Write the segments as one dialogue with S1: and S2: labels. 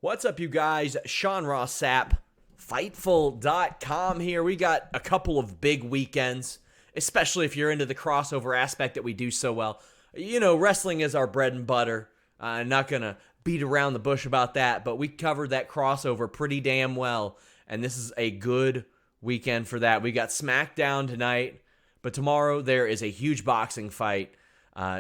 S1: What's up, you guys? Sean Ross Sapp, Fightful.com here. We got a couple of big weekends, especially if you're into the crossover aspect that we do so well. You know, wrestling is our bread and butter. I'm not going to beat around the bush about that, but we covered that crossover pretty damn well, and this is a good weekend for that. We got Smackdown tonight, but tomorrow there is a huge boxing fight.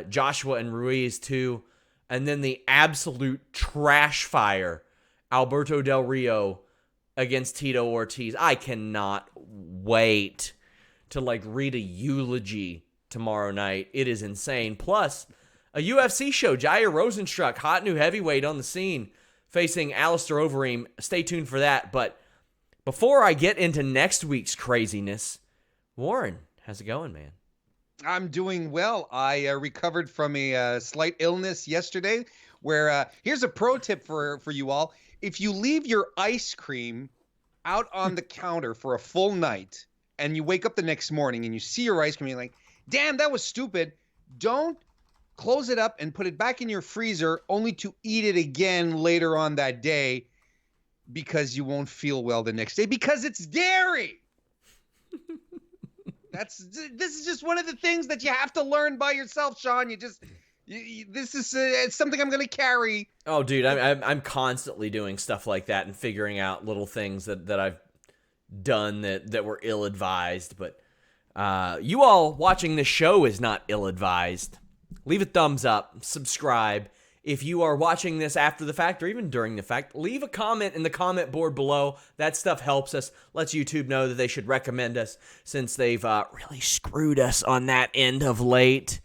S1: Joshua and Ruiz, too, and then the absolute trash fire, Alberto Del Rio against Tito Ortiz. I cannot wait to read a eulogy tomorrow night. It is insane. Plus, a UFC show. Jair Rosenstruck, hot new heavyweight on the scene, facing Alistair Overeem. Stay tuned for that. But before I get into next week's craziness, Warren, how's it going, man?
S2: I'm doing well. I recovered from a slight illness yesterday where here's a pro tip for you all. If you leave your ice cream out on the counter for a full night and you wake up the next morning and you see your ice cream, you're like, damn, that was stupid. Don't close it up and put it back in your freezer only to eat it again later on that day because you won't feel well the next day because it's dairy. This is just one of the things that you have to learn by yourself, Sean. This is it's something I'm going to carry.
S1: Oh, dude, I'm constantly doing stuff like that and figuring out little things that I've done that were ill-advised. But you all watching this show is not ill-advised. Leave a thumbs up, subscribe. If you are watching this after the fact or even during the fact, leave a comment in the comment board below. That stuff helps us, lets YouTube know that they should recommend us since they've really screwed us on that end of late.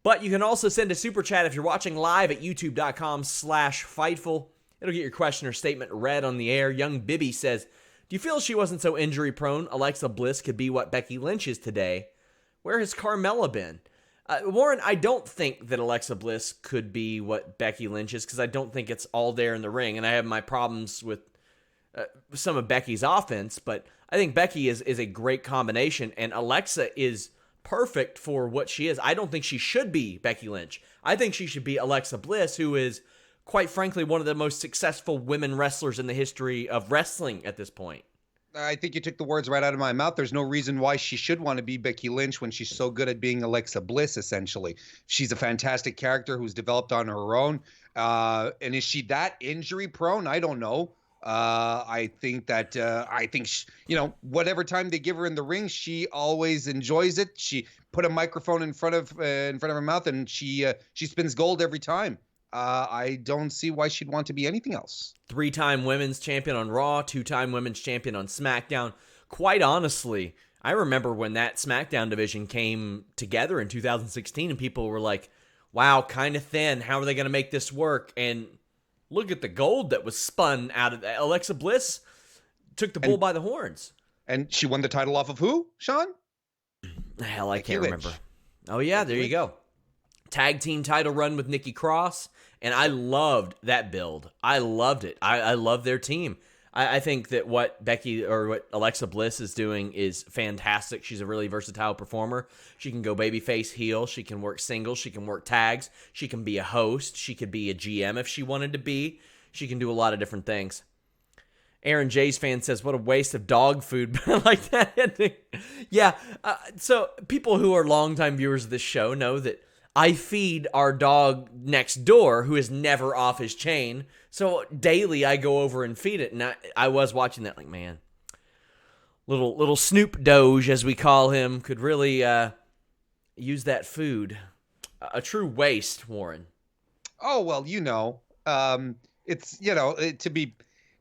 S1: But you can also send a super chat if you're watching live at youtube.com/Fightful. It'll get your question or statement read on the air. Young Bibby says, do you feel she wasn't so injury prone? Alexa Bliss could be what Becky Lynch is today. Where has Carmella been? Warren, I don't think that Alexa Bliss could be what Becky Lynch is because I don't think it's all there in the ring, and I have my problems with some of Becky's offense, but I think Becky is a great combination, and Alexa is perfect for what she is. I don't think she should be Becky Lynch. I think she should be Alexa Bliss, who is, quite frankly, one of the most successful women wrestlers in the history of wrestling at this point.
S2: I think you took the words right out of my mouth. There's no reason why she should want to be Becky Lynch when she's so good at being Alexa Bliss, essentially. She's a fantastic character who's developed on her own. And is she that injury prone? I don't know. I think whatever time they give her in the ring, she always enjoys it. She put a microphone in front of her mouth and she spins gold every time. I don't see why she'd want to be anything else.
S1: 3-time women's champion on Raw, 2-time women's champion on SmackDown. Quite honestly, I remember when that SmackDown division came together in 2016 and people were like, wow, kind of thin. How are they going to make this work? And look at the gold that was spun out of that. Alexa Bliss took the bull by the horns.
S2: And she won the title off of who, Sean?
S1: Hell, I can't remember. Oh, yeah, there you go. Tag team title run with Nikki Cross, and I loved that build. I loved it. I love their team. I think that what Alexa Bliss is doing is fantastic. She's a really versatile performer. She can go babyface, heel. She can work singles. She can work tags. She can be a host. She could be a GM if she wanted to be. She can do a lot of different things. Aaron J's fan says, what a waste of dog food. I like that ending. Yeah, so people who are longtime viewers of this show know that I feed our dog next door, who is never off his chain. So daily I go over and feed it. And I was watching that like, man, little Snoop Doge, as we call him, could really use that food. A true waste, Warren.
S2: Oh, well, it's, to be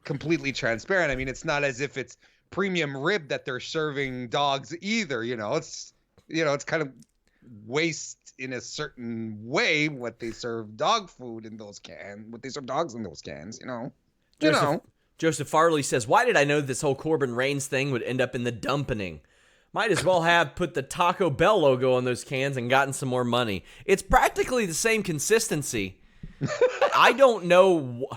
S2: completely transparent. I mean, it's not as if it's premium rib that they're serving dogs either. It's kind of waste in a certain way what they serve dog food in those cans, what they serve dogs in those cans,
S1: Joseph Farley says, why did I know this whole Corbin Reigns thing would end up in the dumpening? Might as well have put the Taco Bell logo on those cans and gotten some more money. It's practically the same consistency. I don't know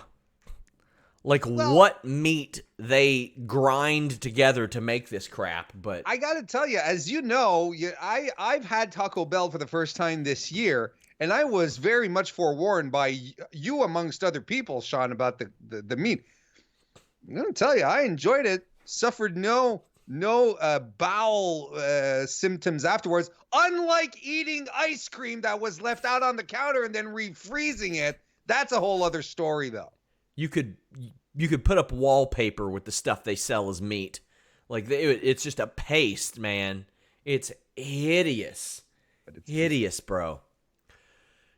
S1: what meat they grind together to make this crap, but
S2: I gotta tell you, as you know, I've had Taco Bell for the first time this year, and I was very much forewarned by you amongst other people, Sean, about the meat. I'm going to tell you, I enjoyed it. Suffered no bowel symptoms afterwards, unlike eating ice cream that was left out on the counter and then refreezing it. That's a whole other story, though.
S1: You could put up wallpaper with the stuff they sell as meat. Like, it's just a paste, man. It's hideous. Hideous, bro.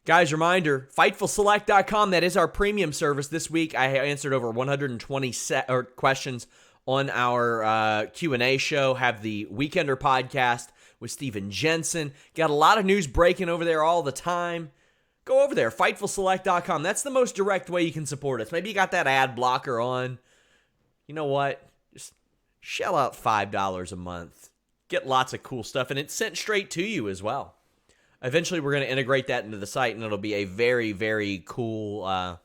S1: Guys, reminder, FightfulSelect.com. That is our premium service. This week, I answered over 120 questions on our Q&A show. Have the Weekender podcast with Steven Jensen. Got a lot of news breaking over there all the time. Go over there, FightfulSelect.com. That's the most direct way you can support us. Maybe you got that ad blocker on. You know what? Just shell out $5 a month. Get lots of cool stuff, and it's sent straight to you as well. Eventually, we're going to integrate that into the site, and it'll be a very, very cool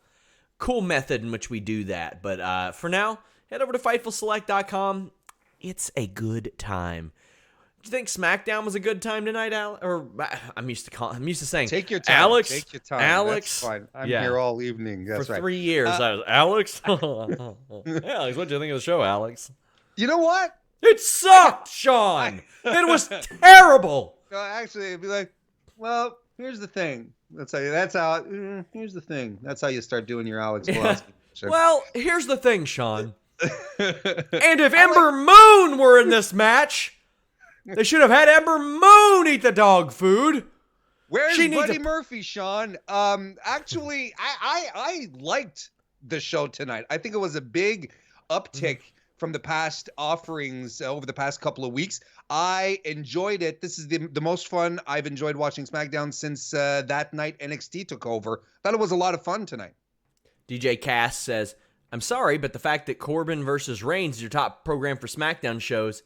S1: method in which we do that. But for now, head over to FightfulSelect.com. It's a good time. Do you think SmackDown was a good time tonight, Alex? Or I'm used to saying,
S2: take your time.
S1: Alex.
S2: Take your time.
S1: Alex.
S2: That's fine. I'm here all evening. That's
S1: for
S2: right.
S1: 3 years. I was, Alex. Alex, what do you think of the show, Alex?
S2: You know what?
S1: It sucked, Sean. It was terrible.
S2: Actually, it'd be like, well, here's the thing. Here's the thing. That's how you start doing your Alex Pulaski. Sure.
S1: Well, here's the thing, Sean. And if Ember Moon were in this match, they should have had Ember Moon eat the dog food.
S2: Where's Buddy Murphy, Sean? Actually, I liked the show tonight. I think it was a big uptick from the past offerings over the past couple of weeks. I enjoyed it. This is the most fun I've enjoyed watching SmackDown since that night NXT took over. Thought it was a lot of fun tonight. DJ Cass says, I'm sorry, but the fact that Corbin versus Reigns is your top program for SmackDown shows,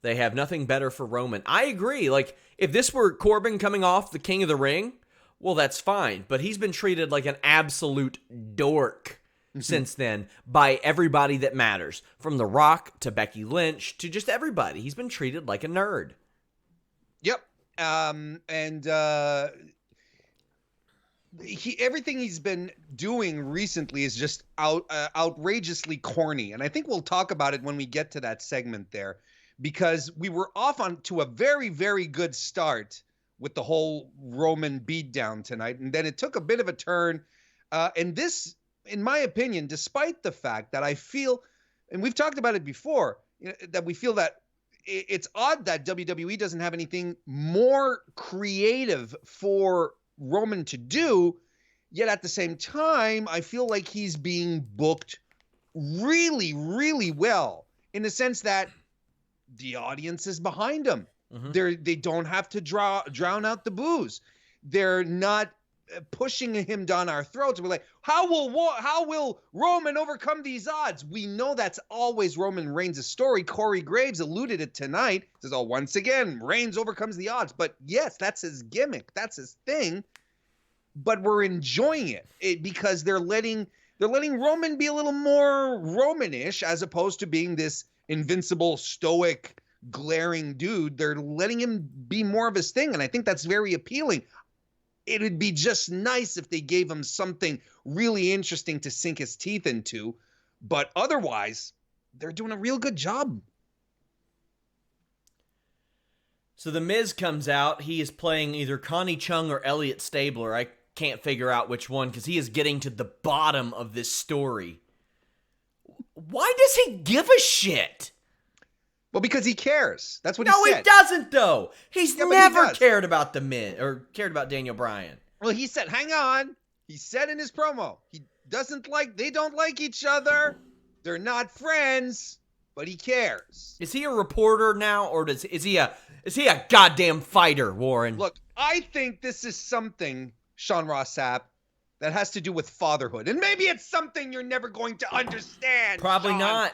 S2: they have nothing better for Roman. I agree. Like, if this were Corbin coming off the King of the Ring, well, that's fine. But he's been treated like an absolute dork since then by everybody that matters. From The Rock to Becky Lynch to just everybody. He's been treated like a nerd. Yep. Everything he's been doing recently is just outrageously corny. And I think we'll talk about it when we get to that segment there. Because we were off on to a very, very good start with the whole Roman beatdown tonight. And then it took a bit of a turn. And this, in my opinion, despite the fact that I feel, and we've talked about it before, that we feel that it's odd that WWE doesn't have anything more creative for Roman to do. Yet at the same time, I feel like he's being booked really, really well in the sense that the audience is behind him. They don't have to drown out the boos. They're not pushing him down our throats. We're like, how will Roman overcome these odds? We know that's always Roman Reigns' story. Corey Graves alluded it tonight. Says, oh, once again, Reigns overcomes the odds. But yes, that's his gimmick. That's his thing. But we're enjoying it because they're letting Roman be a little more Romanish as opposed to being this invincible, stoic, glaring dude. They're letting him be more of his thing, and I think that's very appealing. It would be just nice if they gave him something really interesting to sink his teeth into, but otherwise, they're doing a real good job. So The Miz comes out. He is playing either Connie Chung or Elliot Stabler. I can't figure out which one because he is getting to the bottom of this story. Why does he give a shit? Well, because he cares. That's what he said. No, he doesn't, though. He's never cared about the Miz or cared about Daniel Bryan. Well, he said, hang on. He said in his promo, they don't like each other. They're not friends, but he cares. Is he a reporter now, or is he a goddamn fighter, Warren? Look, I think this is something, Sean Ross Sapp, that has to do with fatherhood. And maybe it's something you're never going to understand. Probably not.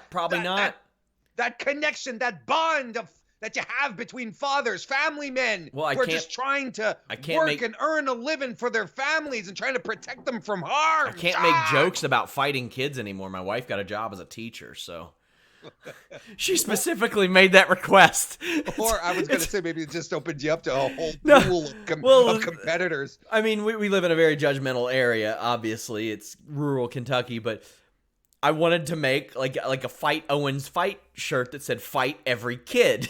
S2: That connection, that bond that you have between fathers, family men who are just trying to work and earn a living for their families and trying to protect them from harm. I can't make jokes about fighting kids anymore. My wife got a job as a teacher, so
S1: She specifically made that request.
S2: Or I was going to say maybe it just opened you up to a whole
S1: No.
S2: pool of competitors.
S1: I mean, we live in a very judgmental area. Obviously, it's rural Kentucky, but I wanted to make like a Fight Owens Fight shirt that said "Fight Every Kid,"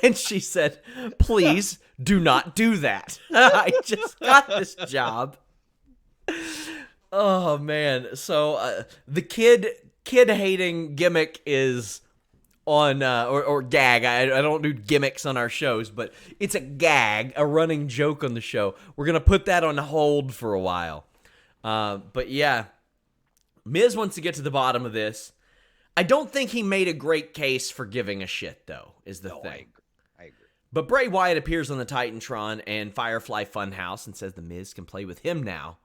S1: and she said, "Please do not do that." I just got this job. Oh man! So the kid hating gimmick is on or gag. I don't do gimmicks on our shows, but it's a gag, a running joke on the show. We're gonna put that on hold for a while. But yeah, Miz wants to get to the bottom of this. I don't think he made a great case for giving a shit, though, is the thing.
S2: I agree.
S1: But Bray Wyatt appears on the Titantron and Firefly Funhouse and says the Miz can play with him now.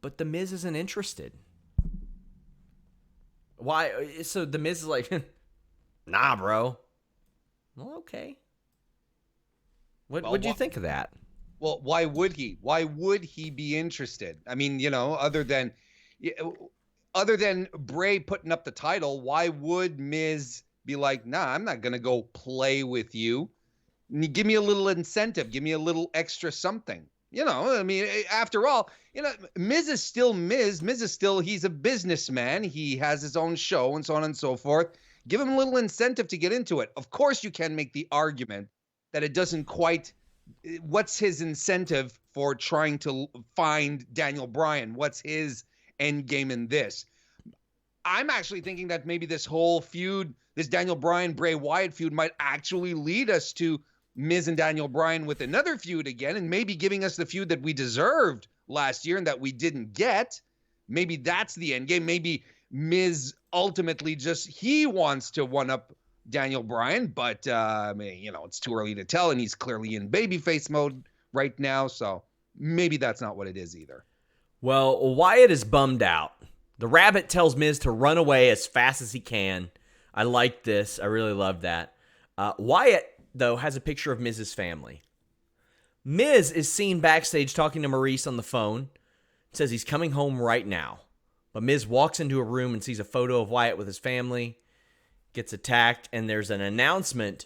S1: But the Miz isn't interested. Why? So the Miz is like, nah, bro. Well, okay. What'd you think of that?
S2: Well, why would he? Why would he be interested? I mean, other than Bray putting up the title, why would Miz be like, nah, I'm not going to go play with you. Give me a little incentive. Give me a little extra something. I mean, after all, Miz is still Miz. Miz is still, he's a businessman. He has his own show and so on and so forth. Give him a little incentive to get into it. Of course, you can make the argument that it doesn't quite, what's his incentive for trying to find Daniel Bryan? What's his end game in this? I'm actually thinking that maybe this whole feud, this Daniel Bryan, Bray Wyatt feud might actually lead us to Miz and Daniel Bryan with another feud again, and maybe giving us the feud that we deserved last year and that we didn't get. Maybe that's the end game. Maybe Miz ultimately he wants to one-up Daniel Bryan, but I mean, it's too early to tell, and he's clearly in babyface mode right now, so maybe that's not what it is either.
S1: Well, Wyatt is bummed out. The rabbit tells Miz to run away as fast as he can. I like this. I really love that. Wyatt, though, has a picture of Miz's family. Miz is seen backstage talking to Maurice on the phone. Says he's coming home right now. But Miz walks into a room and sees a photo of Wyatt with his family. Gets attacked, and there's an announcement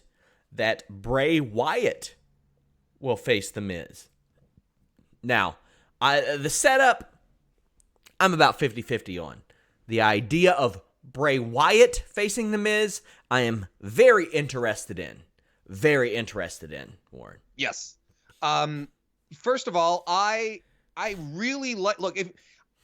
S1: that Bray Wyatt will face the Miz. Now, the setup, I'm about 50-50 on. The idea of Bray Wyatt facing the Miz, I am very interested in. Very interested in, Warren.
S2: Yes. First of all, I really look, if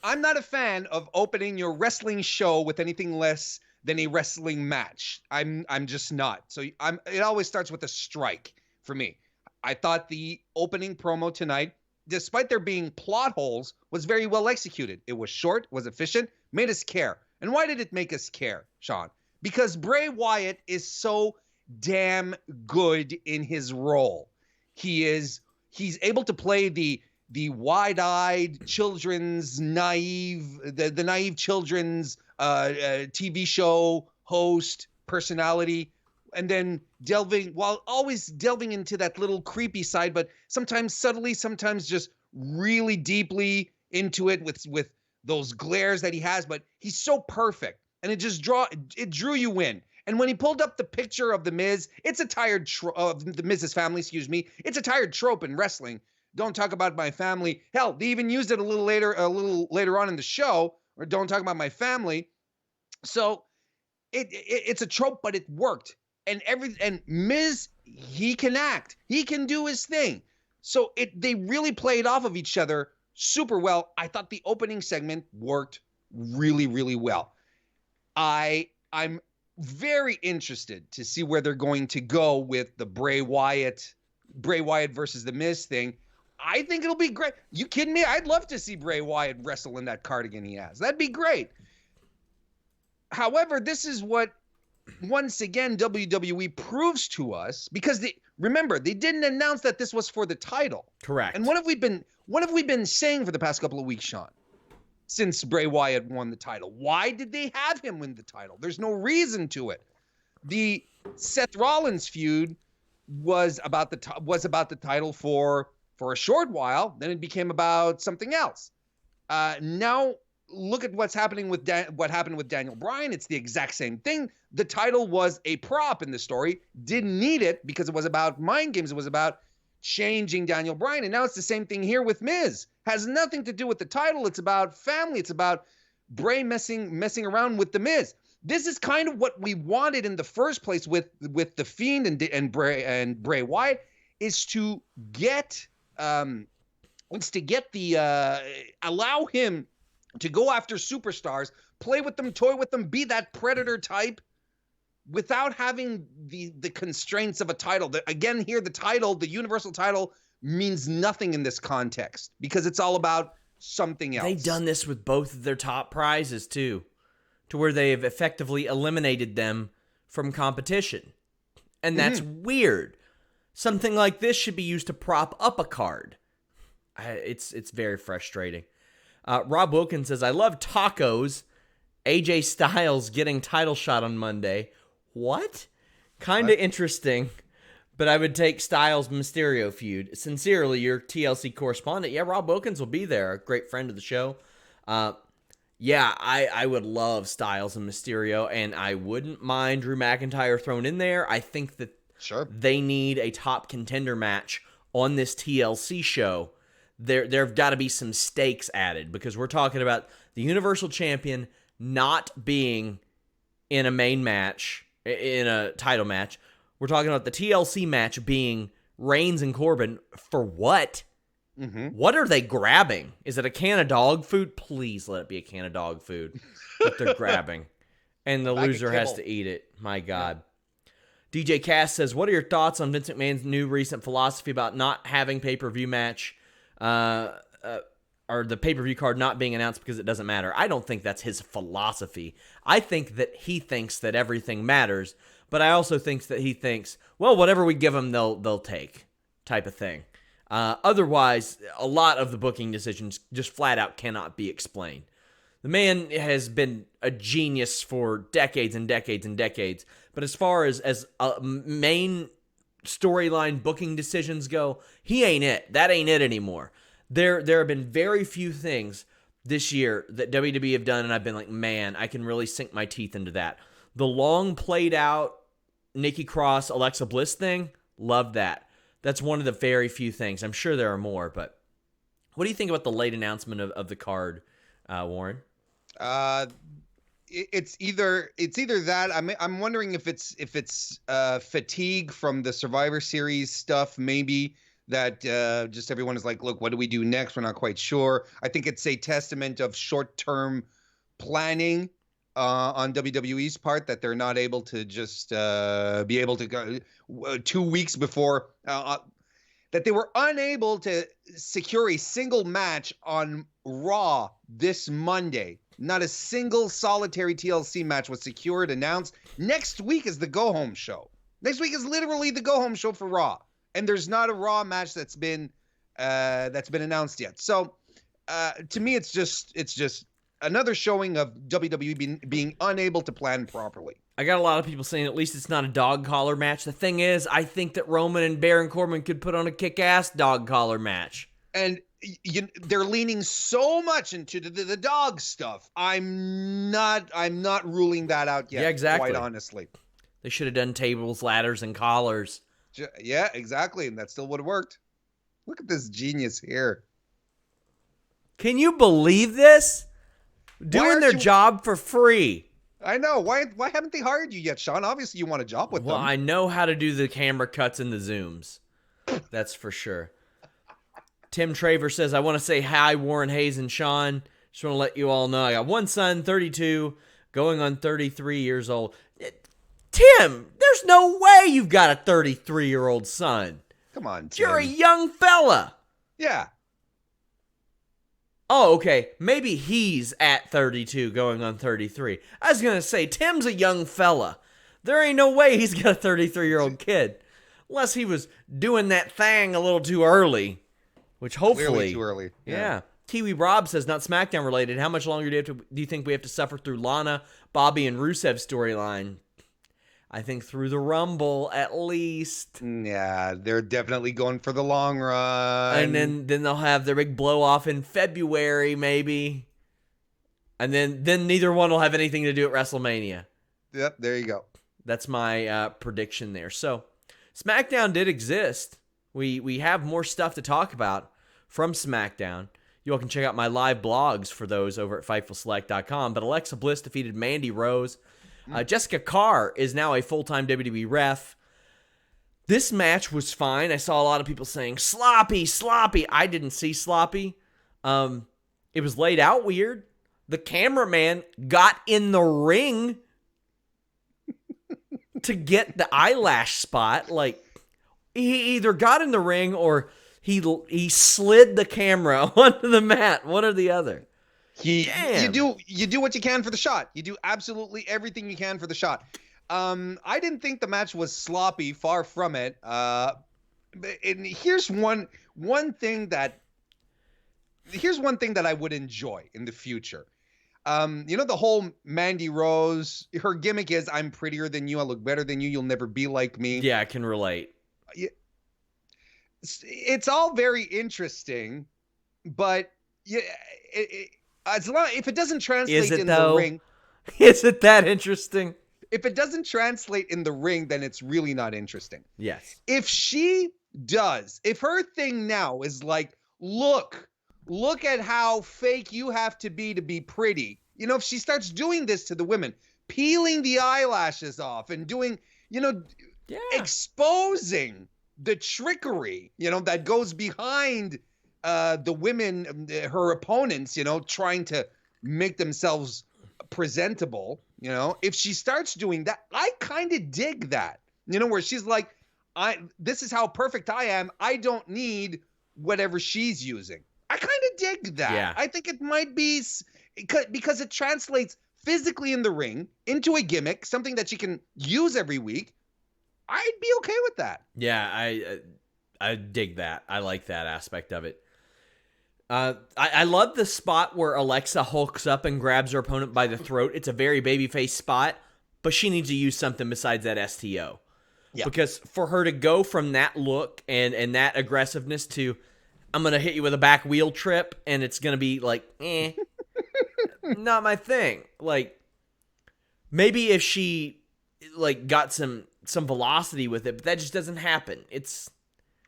S2: I'm not a fan of opening your wrestling show with anything less than a wrestling match. I'm just not. So it always starts with a strike for me. I thought the opening promo tonight, despite there being plot holes, was very well executed. It was short, was efficient, made us care. And why did it make us care, Sean? Because Bray Wyatt is so damn good in his role. He's able to play the wide-eyed children's naive children's TV show host personality, and then always delving into that little creepy side, but sometimes subtly, sometimes just really deeply into it with those glares that he has. But he's so perfect, and it drew you in. And when he pulled up the picture of the Miz, it's a tired of the Miz's family, it's a tired trope in wrestling. Don't talk about my family. Hell, they even used it a little later on in the show, or don't talk about my family. So it's a trope, but it worked. And Miz, he can act. He can do his thing. So they really played off of each other super well. I thought the opening segment worked really, really well. I'm very interested to see where they're going to go with the Bray Wyatt versus the Miz thing. I think it'll be great. You kidding me? I'd love to see Bray Wyatt wrestle in that cardigan he has. That'd be great. However, this is what, once again, WWE proves to us, because remember, they didn't announce that this was for the title.
S1: Correct.
S2: And what have we been saying for the past couple of weeks, Sean? Since Bray Wyatt won the title. Why did they have him win the title? There's no reason to it. The Seth Rollins feud was about the title for a short while. Then it became about something else. Now look at what happened with Daniel Bryan. It's the exact same thing. The title was a prop in the story. Didn't need it because it was about mind games. It was about changing Daniel Bryan. And now it's the same thing here with Miz. Has nothing to do with the title. It's about family. It's about Bray messing around with the Miz. This is kind of what we wanted in the first place with the Fiend and Bray Wyatt, is to get allow him to go after superstars, play with them, toy with them, be that predator type without having the constraints of a title. Again, here, the title, the universal title, means nothing in this context because it's all about something else.
S1: They've done this with both of their top prizes, too, to where they have effectively eliminated them from competition. And that's weird. Something like this should be used to prop up a card. It's very frustrating. Rob Wilkins says, I love tacos. AJ Styles getting title shot on Monday. What? Kind of interesting, but I would take Styles Mysterio feud. Sincerely, your TLC correspondent. Yeah, Rob Wilkins will be there. A great friend of the show. Yeah, I would love Styles and Mysterio, and I wouldn't mind Drew McIntyre thrown in there. I think that they need a top contender match on this TLC show. There've got to be some stakes added because we're talking about the Universal Champion not being in a main match, in a title match. We're talking about the TLC match being Reigns and Corbin. For what? What are they grabbing? Is it a can of dog food? Please let it be a can of dog food that they're grabbing. And the loser has to eat it. My God. Yeah. DJ Cass says, what are your thoughts on Vince McMahon's new recent philosophy about not having pay-per-view match or the pay-per-view card not being announced because it doesn't matter? I don't think that's his philosophy. I think that he thinks that everything matters, but I also think that he thinks, well, whatever we give them, they'll take, type of thing. Otherwise, a lot of the booking decisions just flat out cannot be explained. The man has been a genius for decades and decades and decades, but as far as main storyline booking decisions go, he ain't it. That ain't it anymore. There have been very few things this year that WWE have done, and I've been like, man, I can really sink my teeth into that. The long played out Nikki Cross, Alexa Bliss thing, love that. That's one of the very few things. I'm sure there are more, but what do you think about the late announcement of the card, Warren?
S2: It's either that. I'm wondering if it's fatigue from the Survivor Series stuff, maybe, that just everyone is like, look, what do we do next? We're not quite sure. I think it's a testament of short-term planning on WWE's part, that they're not able to just be able to go 2 weeks before, that they were unable to secure a single match on Raw this Monday. Not a single solitary TLC match was secured, announced. Next week is the go-home show. Next week is literally the go-home show for Raw. And there's not a Raw match that's been announced yet. So to me, it's just another showing of WWE being unable to plan properly.
S1: I got a lot of people saying at least it's not a dog collar match. The thing is, I think that Roman and Baron Corbin could put on a kick-ass dog collar match.
S2: And they're leaning so much into the dog stuff. I'm not ruling that out yet.
S1: Yeah, exactly.
S2: Quite honestly,
S1: they should have done tables, ladders, and collars.
S2: Yeah, exactly, and that still would have worked. Look at this genius here.
S1: Can you believe this? Doing their job for free.
S2: I know. Why haven't they hired you yet, Sean? Obviously, you want a job with them.
S1: Well, I know how to do the camera cuts and the zooms. That's for sure. Tim Traver says, I want to say hi, Warren Hayes and Sean. Just want to let you all know I got one son, 32, going on 33 years old. Tim, there's no way you've got a 33-year-old son.
S2: Come on, Tim.
S1: You're a young fella.
S2: Yeah.
S1: Oh, okay. Maybe he's at 32 going on 33. I was going to say, Tim's a young fella. There ain't no way he's got a 33-year-old kid. Unless he was doing that thing a little too early. Which hopefully...
S2: Clearly too early.
S1: Yeah. Kiwi Rob says, not SmackDown related. How much longer do you think we have to suffer through Lana, Bobby, and Rusev's storyline? I think through the Rumble, at least.
S2: Yeah, they're definitely going for the long run.
S1: And then they'll have their big blow-off in February, maybe. And then neither one will have anything to do at WrestleMania.
S2: Yep, there you go.
S1: That's my prediction there. So, SmackDown did exist. We have more stuff to talk about from SmackDown. You all can check out my live blogs for those over at FightfulSelect.com. But Alexa Bliss defeated Mandy Rose. Jessica Carr is now a full-time WWE ref. This match was fine. I saw a lot of people saying, sloppy. I didn't see sloppy. It was laid out weird. The cameraman got in the ring to get the eyelash spot. Like, he either got in the ring or he slid the camera onto the mat, one or the other.
S2: You do what you can for the shot. You do absolutely everything you can for the shot. I didn't think the match was sloppy, far from it. And here's one thing that I would enjoy in the future. The whole Mandy Rose, her gimmick is, I'm prettier than you, I look better than you, you'll never be like me.
S1: Yeah, I can relate.
S2: It's all very interesting, but if it doesn't translate in the ring.
S1: Is it that interesting?
S2: If it doesn't translate in the ring, then it's really not interesting.
S1: Yes.
S2: If her thing now is like, look at how fake you have to be pretty. If she starts doing this to the women, peeling the eyelashes off and doing, exposing the trickery, that goes behind the women, her opponents, trying to make themselves presentable, if she starts doing that, I kind of dig that, where she's like, this is how perfect I am. I don't need whatever she's using. I kind of dig that.
S1: Yeah.
S2: I think it might be because it translates physically in the ring into a gimmick, something that she can use every week. I'd be okay with that.
S1: Yeah, I dig that. I like that aspect of it. I love the spot where Alexa hulks up and grabs her opponent by the throat. It's a very babyface spot, but she needs to use something besides that STO. Yeah. Because for her to go from that look and that aggressiveness to, I'm going to hit you with a back wheel trip, and it's going to be like, not my thing. Like, maybe if she got some velocity with it, but that just doesn't happen.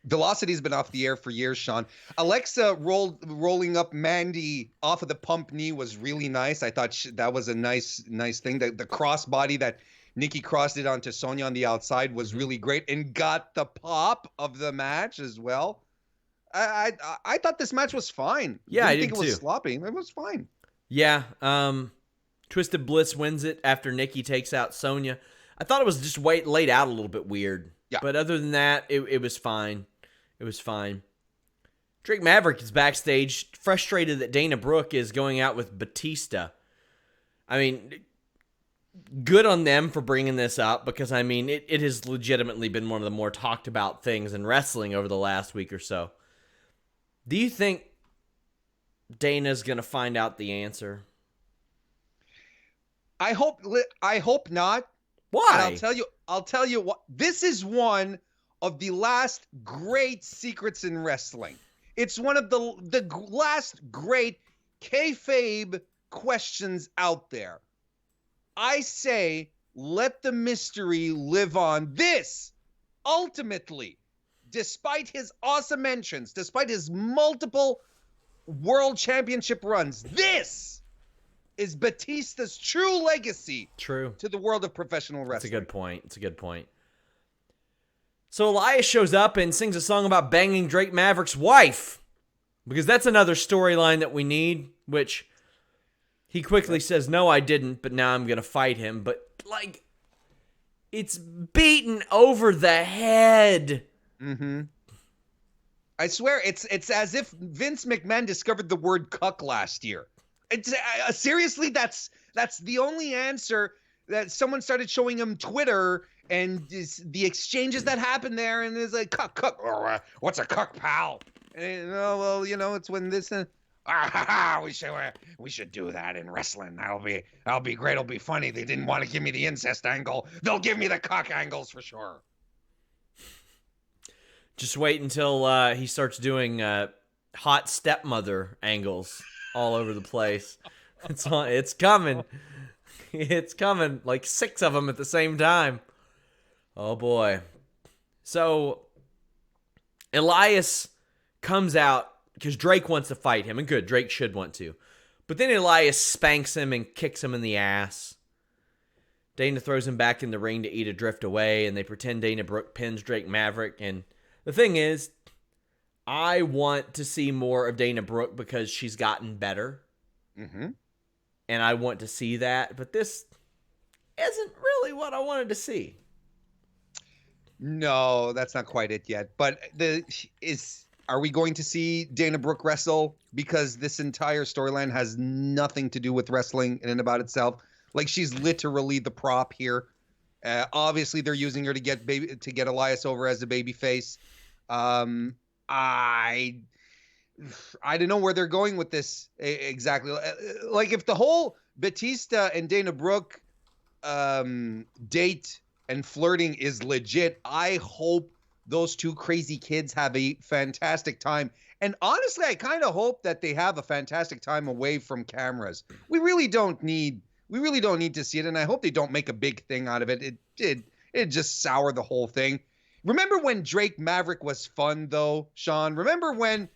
S2: Velocity's been off the air for years, Sean. Alexa rolling up Mandy off of the pump knee was really nice. I thought that was a nice thing. The crossbody that Nikki Cross did onto Sonya on the outside was really great and got the pop of the match as well. I thought this match was fine.
S1: Yeah, I
S2: didn't think it was
S1: too.
S2: sloppy. It was fine.
S1: Yeah. Twisted Bliss wins it after Nikki takes out Sonya. I thought it was just laid out a little bit weird.
S2: Yeah.
S1: But other than that, it was fine. It was fine. Drake Maverick is backstage, frustrated that Dana Brooke is going out with Batista. I mean, good on them for bringing this up because, I mean, it has legitimately been one of the more talked about things in wrestling over the last week or so. Do you think Dana's going to find out the answer?
S2: I hope not.
S1: Why?
S2: And I'll tell you what. This is one of the last great secrets in wrestling. It's one of the last great kayfabe questions out there. I say, let the mystery live on. This, ultimately, despite his awesome entrance, despite his multiple world championship runs, this is Batista's true legacy to the world of professional wrestling.
S1: It's a good point. So Elias shows up and sings a song about banging Drake Maverick's wife, because that's another storyline that we need, which he quickly says, no, I didn't, but now I'm going to fight him. But, it's beaten over the head.
S2: Mm-hmm. I swear, it's as if Vince McMahon discovered the word cuck last year. It's seriously, that's the only answer. That someone started showing him Twitter and the exchanges that happened there, and it's like cuck. What's a cuck, pal? And, it's when this. We should do that in wrestling. That'll be great. It'll be funny. They didn't want to give me the incest angle. They'll give me the cuck angles for sure.
S1: Just wait until he starts doing hot stepmother angles all over the place. It's coming. It's coming. Like 6 of them at the same time. Oh boy. So Elias comes out because Drake wants to fight him, and good, Drake should want to. But then Elias spanks him and kicks him in the ass. Dana throws him back in the ring to eat a drift away, and they pretend Dana Brooke pins Drake Maverick. And the thing is, I want to see more of Dana Brooke because she's gotten better.
S2: Mm-hmm.
S1: And I want to see that. But this isn't really what I wanted to see.
S2: No, that's not quite it yet. But are we going to see Dana Brooke wrestle? Because this entire storyline has nothing to do with wrestling in and about itself. Like, she's literally the prop here. Obviously, they're using her to get Elias over as a babyface. I don't know where they're going with this exactly. Like, if the whole Batista and Dana Brooke date and flirting is legit, I hope those two crazy kids have a fantastic time. And honestly, I kind of hope that they have a fantastic time away from cameras. We really don't need to see it, and I hope they don't make a big thing out of it. It just sour the whole thing. Remember when Drake Maverick was fun, though, Sean? Remember the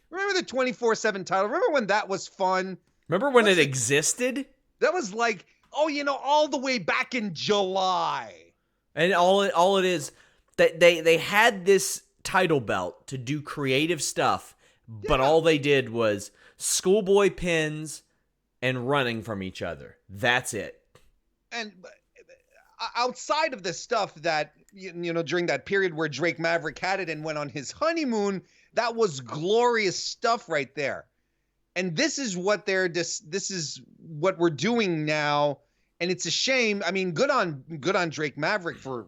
S2: 24/7 title? Remember when that was fun?
S1: Remember when it existed?
S2: That was like, all the way back in July.
S1: And all it is that they had this title belt to do creative stuff, but all they did was schoolboy pins and running from each other. That's it.
S2: And outside of the stuff that, during that period where Drake Maverick had it and went on his honeymoon, that was glorious stuff right there. And this is what this is what we're doing now. And it's a shame. I mean, good on Drake Maverick for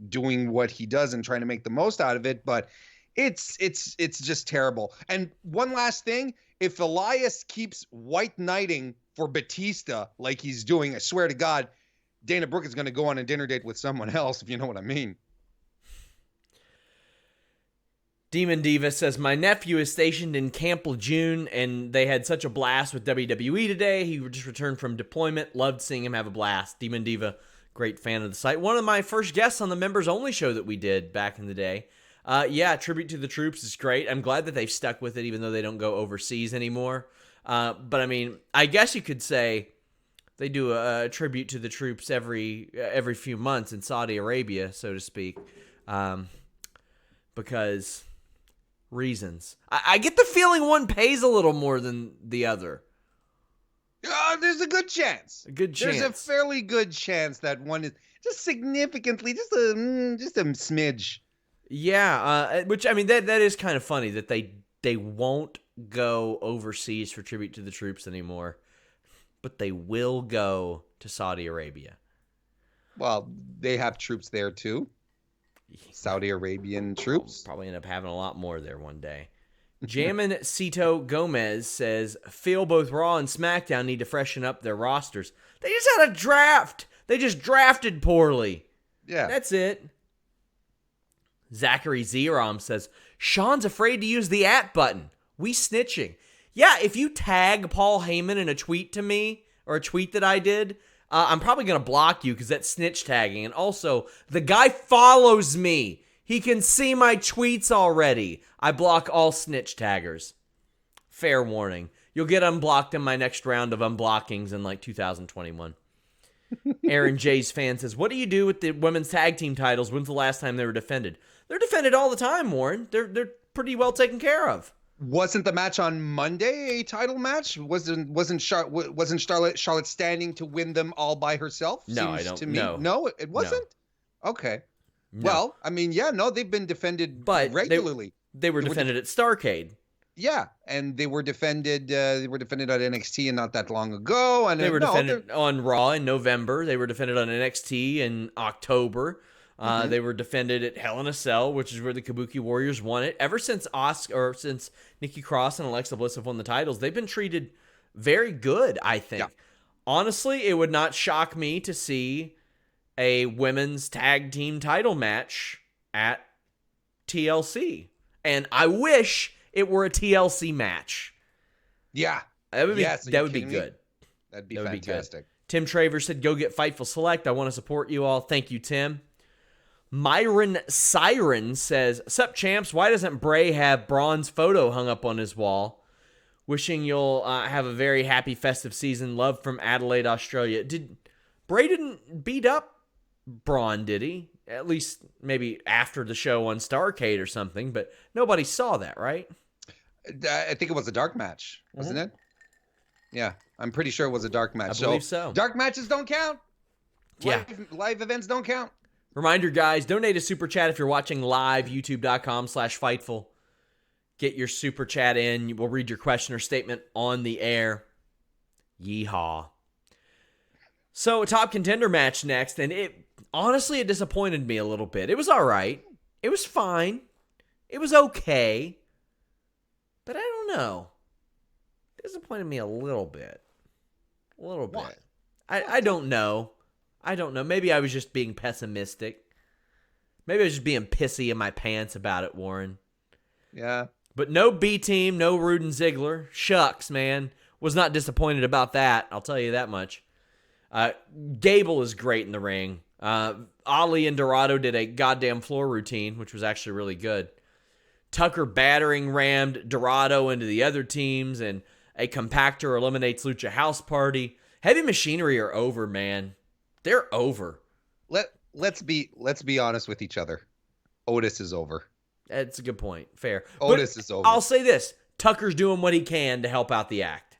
S2: doing what he does and trying to make the most out of it. But it's just terrible. And one last thing, if Elias keeps white knighting for Batista like he's doing, I swear to God, Dana Brooke is going to go on a dinner date with someone else, if you know what I mean.
S1: Demon Diva says, my nephew is stationed in Camp Lejeune, and they had such a blast with WWE today. He just returned from deployment. Loved seeing him have a blast. Demon Diva, great fan of the site. One of my first guests on the members-only show that we did back in the day. Tribute to the Troops is great. I'm glad that they've stuck with it, even though they don't go overseas anymore. But, I mean, I guess you could say they do a tribute to the troops every few months in Saudi Arabia, so to speak, because reasons. I get the feeling one pays a little more than the other.
S2: There's a good chance. There's a fairly good chance that one is just significantly, just a smidge.
S1: Yeah, which, I mean, that is kind of funny that they won't go overseas for tribute to the troops anymore, but they will go to Saudi Arabia.
S2: Well, they have troops there too. Saudi Arabian troops.
S1: Probably end up having a lot more there one day. Jammin Cito Gomez says, feel both Raw and SmackDown need to freshen up their rosters. They just had a draft. They just drafted poorly.
S2: Yeah.
S1: That's it. Zachary Zerom says, Sean's afraid to use the @ button. We snitching. Yeah, if you tag Paul Heyman in a tweet to me, or a tweet that I did, I'm probably going to block you because that's snitch tagging. And also, the guy follows me. He can see my tweets already. I block all snitch taggers. Fair warning. You'll get unblocked in my next round of unblockings in like 2021. Aaron J's fan says, what do you do with the women's tag team titles? When's the last time they were defended? They're defended all the time, Warren. They're pretty well taken care of.
S2: Wasn't the match on Monday a title match? Wasn't Charlotte standing to win them all by herself?
S1: No,
S2: Seems
S1: I don't.
S2: To me. No, it wasn't. No. Okay. No. Well, I mean, yeah, no, they've been defended regularly.
S1: They were defended at Starrcade.
S2: Yeah, and they were defended. They were defended at NXT not that long ago, and
S1: they were defended on Raw in November. They were defended on NXT in October. They were defended at Hell in a Cell, which is where the Kabuki Warriors won it. Ever since since Nikki Cross and Alexa Bliss have won the titles, they've been treated very good, I think. Yeah. Honestly, it would not shock me to see a women's tag team title match at TLC. And I wish it were a TLC match.
S2: Yeah.
S1: That would be good.
S2: That'd be
S1: That would
S2: fantastic.
S1: Be good. Tim Traver said, go get Fightful Select. I want to support you all. Thank you, Tim. Myron Siren says, sup, champs? Why doesn't Bray have Braun's photo hung up on his wall? Wishing you'll have a very happy festive season. Love from Adelaide, Australia. Bray didn't beat up Braun, did he? At least maybe after the show on Starrcade or something, but nobody saw that, right?
S2: I think it was a dark match, wasn't it? Yeah, I'm pretty sure it was a dark match.
S1: I believe so.
S2: Dark matches don't count.
S1: Yeah.
S2: Live events don't count.
S1: Reminder, guys, donate a super chat if you're watching live, youtube.com/Fightful. Get your super chat in. We'll read your question or statement on the air. Yeehaw. So, a top contender match next, and it disappointed me a little bit. It was all right. It was fine. It was okay. But I don't know. It disappointed me a little bit. A little bit.
S2: What?
S1: I don't know. I don't know. Maybe I was just being pessimistic. Maybe I was just being pissy in my pants about it, Warren.
S2: Yeah.
S1: But no B-Team, no Rude and Ziggler. Shucks, man. Was not disappointed about that. I'll tell you that much. Gable is great in the ring. Ali and Dorado did a goddamn floor routine, which was actually really good. Tucker battering rammed Dorado into the other teams, and a compactor eliminates Lucha House Party. Heavy Machinery are over, man. They're over.
S2: Let's be honest with each other. Otis is over.
S1: That's a good point. Fair.
S2: Otis is over.
S1: I'll say this. Tucker's doing what he can to help out the act.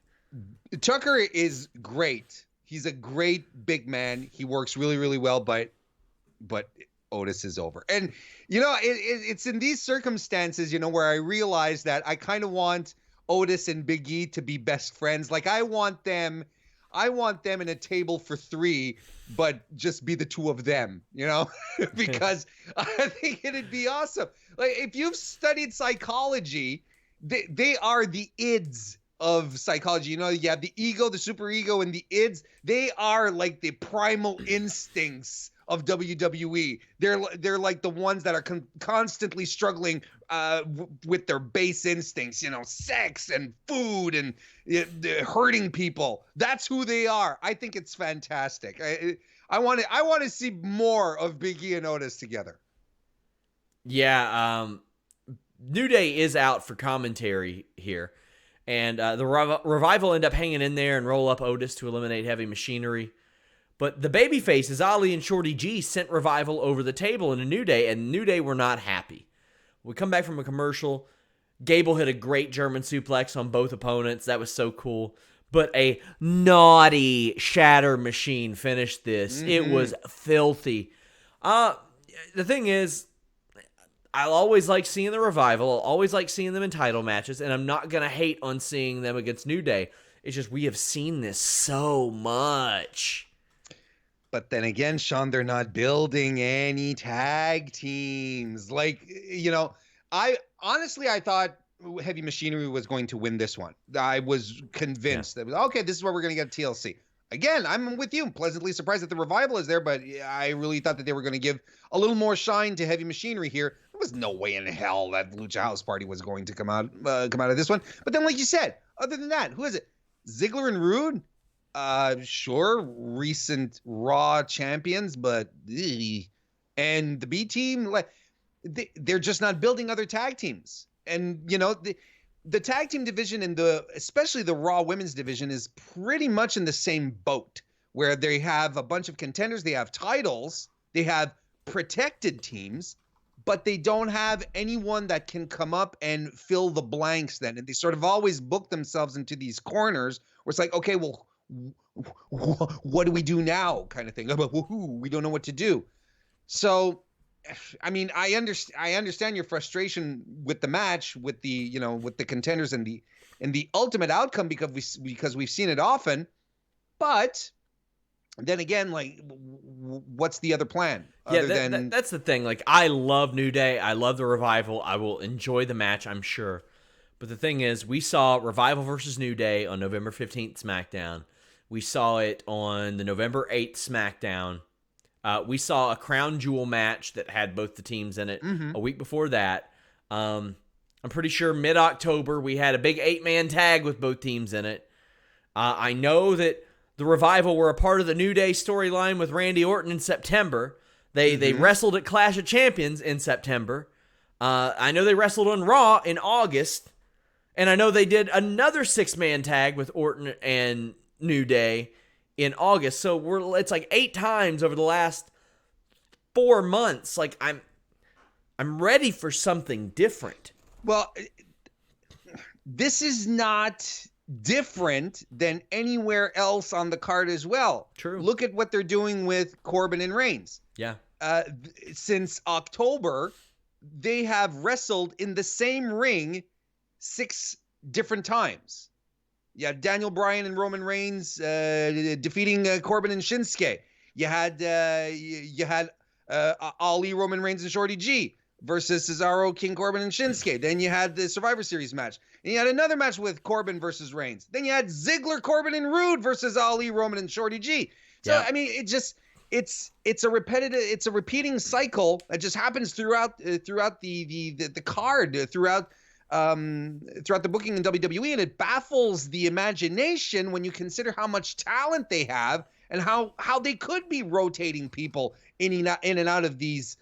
S2: Tucker is great. He's a great big man. He works really, really well, but Otis is over. And, it's in these circumstances, where I realize that I kind of want Otis and Big E to be best friends. Like, I want them in a table for three, but just be the two of them, because I think it'd be awesome. Like, if you've studied psychology, they are the ids of psychology. You have the ego, the superego, and the ids. They are like the primal instincts of WWE. They're like the ones that are constantly struggling with their base instincts, sex and food and hurting people. That's who they are. I think it's fantastic. I want to see more of Big E and Otis together.
S1: Yeah, New Day is out for commentary here, and the Revival end up hanging in there and roll up Otis to eliminate Heavy Machinery. But the babyfaces, Ali and Shorty G, sent Revival over the table in a New Day, and New Day were not happy. We come back from a commercial. Gable hit a great German suplex on both opponents. That was so cool. But a naughty Shatter Machine finished this. Mm-hmm. It was filthy. The thing is, I'll always like seeing the Revival. I'll always like seeing them in title matches, and I'm not going to hate on seeing them against New Day. It's just we have seen this so much.
S2: But then again, Sean, they're not building any tag teams. Like, I thought Heavy Machinery was going to win this one. I was convinced that, okay, this is where we're going to get TLC. Again, I'm with you. I'm pleasantly surprised that the Revival is there, but I really thought that they were going to give a little more shine to Heavy Machinery here. There was no way in hell that Lucha House Party was going to come out of this one. But then, like you said, other than that, who is it? Ziggler and Rude? Sure, recent Raw champions, but and the B team, like they're just not building other tag teams. And the tag team division and especially the Raw women's division is pretty much in the same boat, where they have a bunch of contenders, they have titles, they have protected teams, but they don't have anyone that can come up and fill the blanks then. And they sort of always book themselves into these corners where it's like, okay, well, what do we do now, kind of thing. We don't know what to do. So, I mean, I understand your frustration with the match, with the with the contenders and the ultimate outcome, because we've seen it often. But then again, like, what's the other plan?
S1: That's the thing. Like, I love New Day. I love the Revival. I will enjoy the match, I'm sure. But the thing is, we saw Revival versus New Day on November 15th SmackDown. We saw it on the November 8th SmackDown. We saw a Crown Jewel match that had both the teams in it a week before that. I'm pretty sure mid-October we had a big 8-man tag with both teams in it. I know that The Revival were a part of the New Day storyline with Randy Orton in September. They wrestled at Clash of Champions in September. I know they wrestled on Raw in August. And I know they did another 6-man tag with Orton and New Day in August. So it's like 8 times over the last 4 months. Like I'm ready for something different.
S2: Well, this is not different than anywhere else on the card as well.
S1: True.
S2: Look at what they're doing with Corbin and Reigns.
S1: Yeah.
S2: Since October, they have wrestled in the same ring 6 different times. You had Daniel Bryan and Roman Reigns defeating Corbin and Shinsuke. You had Ali, Roman Reigns, and Shorty G versus Cesaro, King Corbin, and Shinsuke. Then you had the Survivor Series match. And you had another match with Corbin versus Reigns. Then you had Ziggler, Corbin, and Rude versus Ali, Roman, and Shorty G. So, yeah. I mean, it's a repeating cycle that just happens throughout the card, throughout the booking in WWE, and it baffles the imagination when you consider how much talent they have and how they could be rotating people in and out of these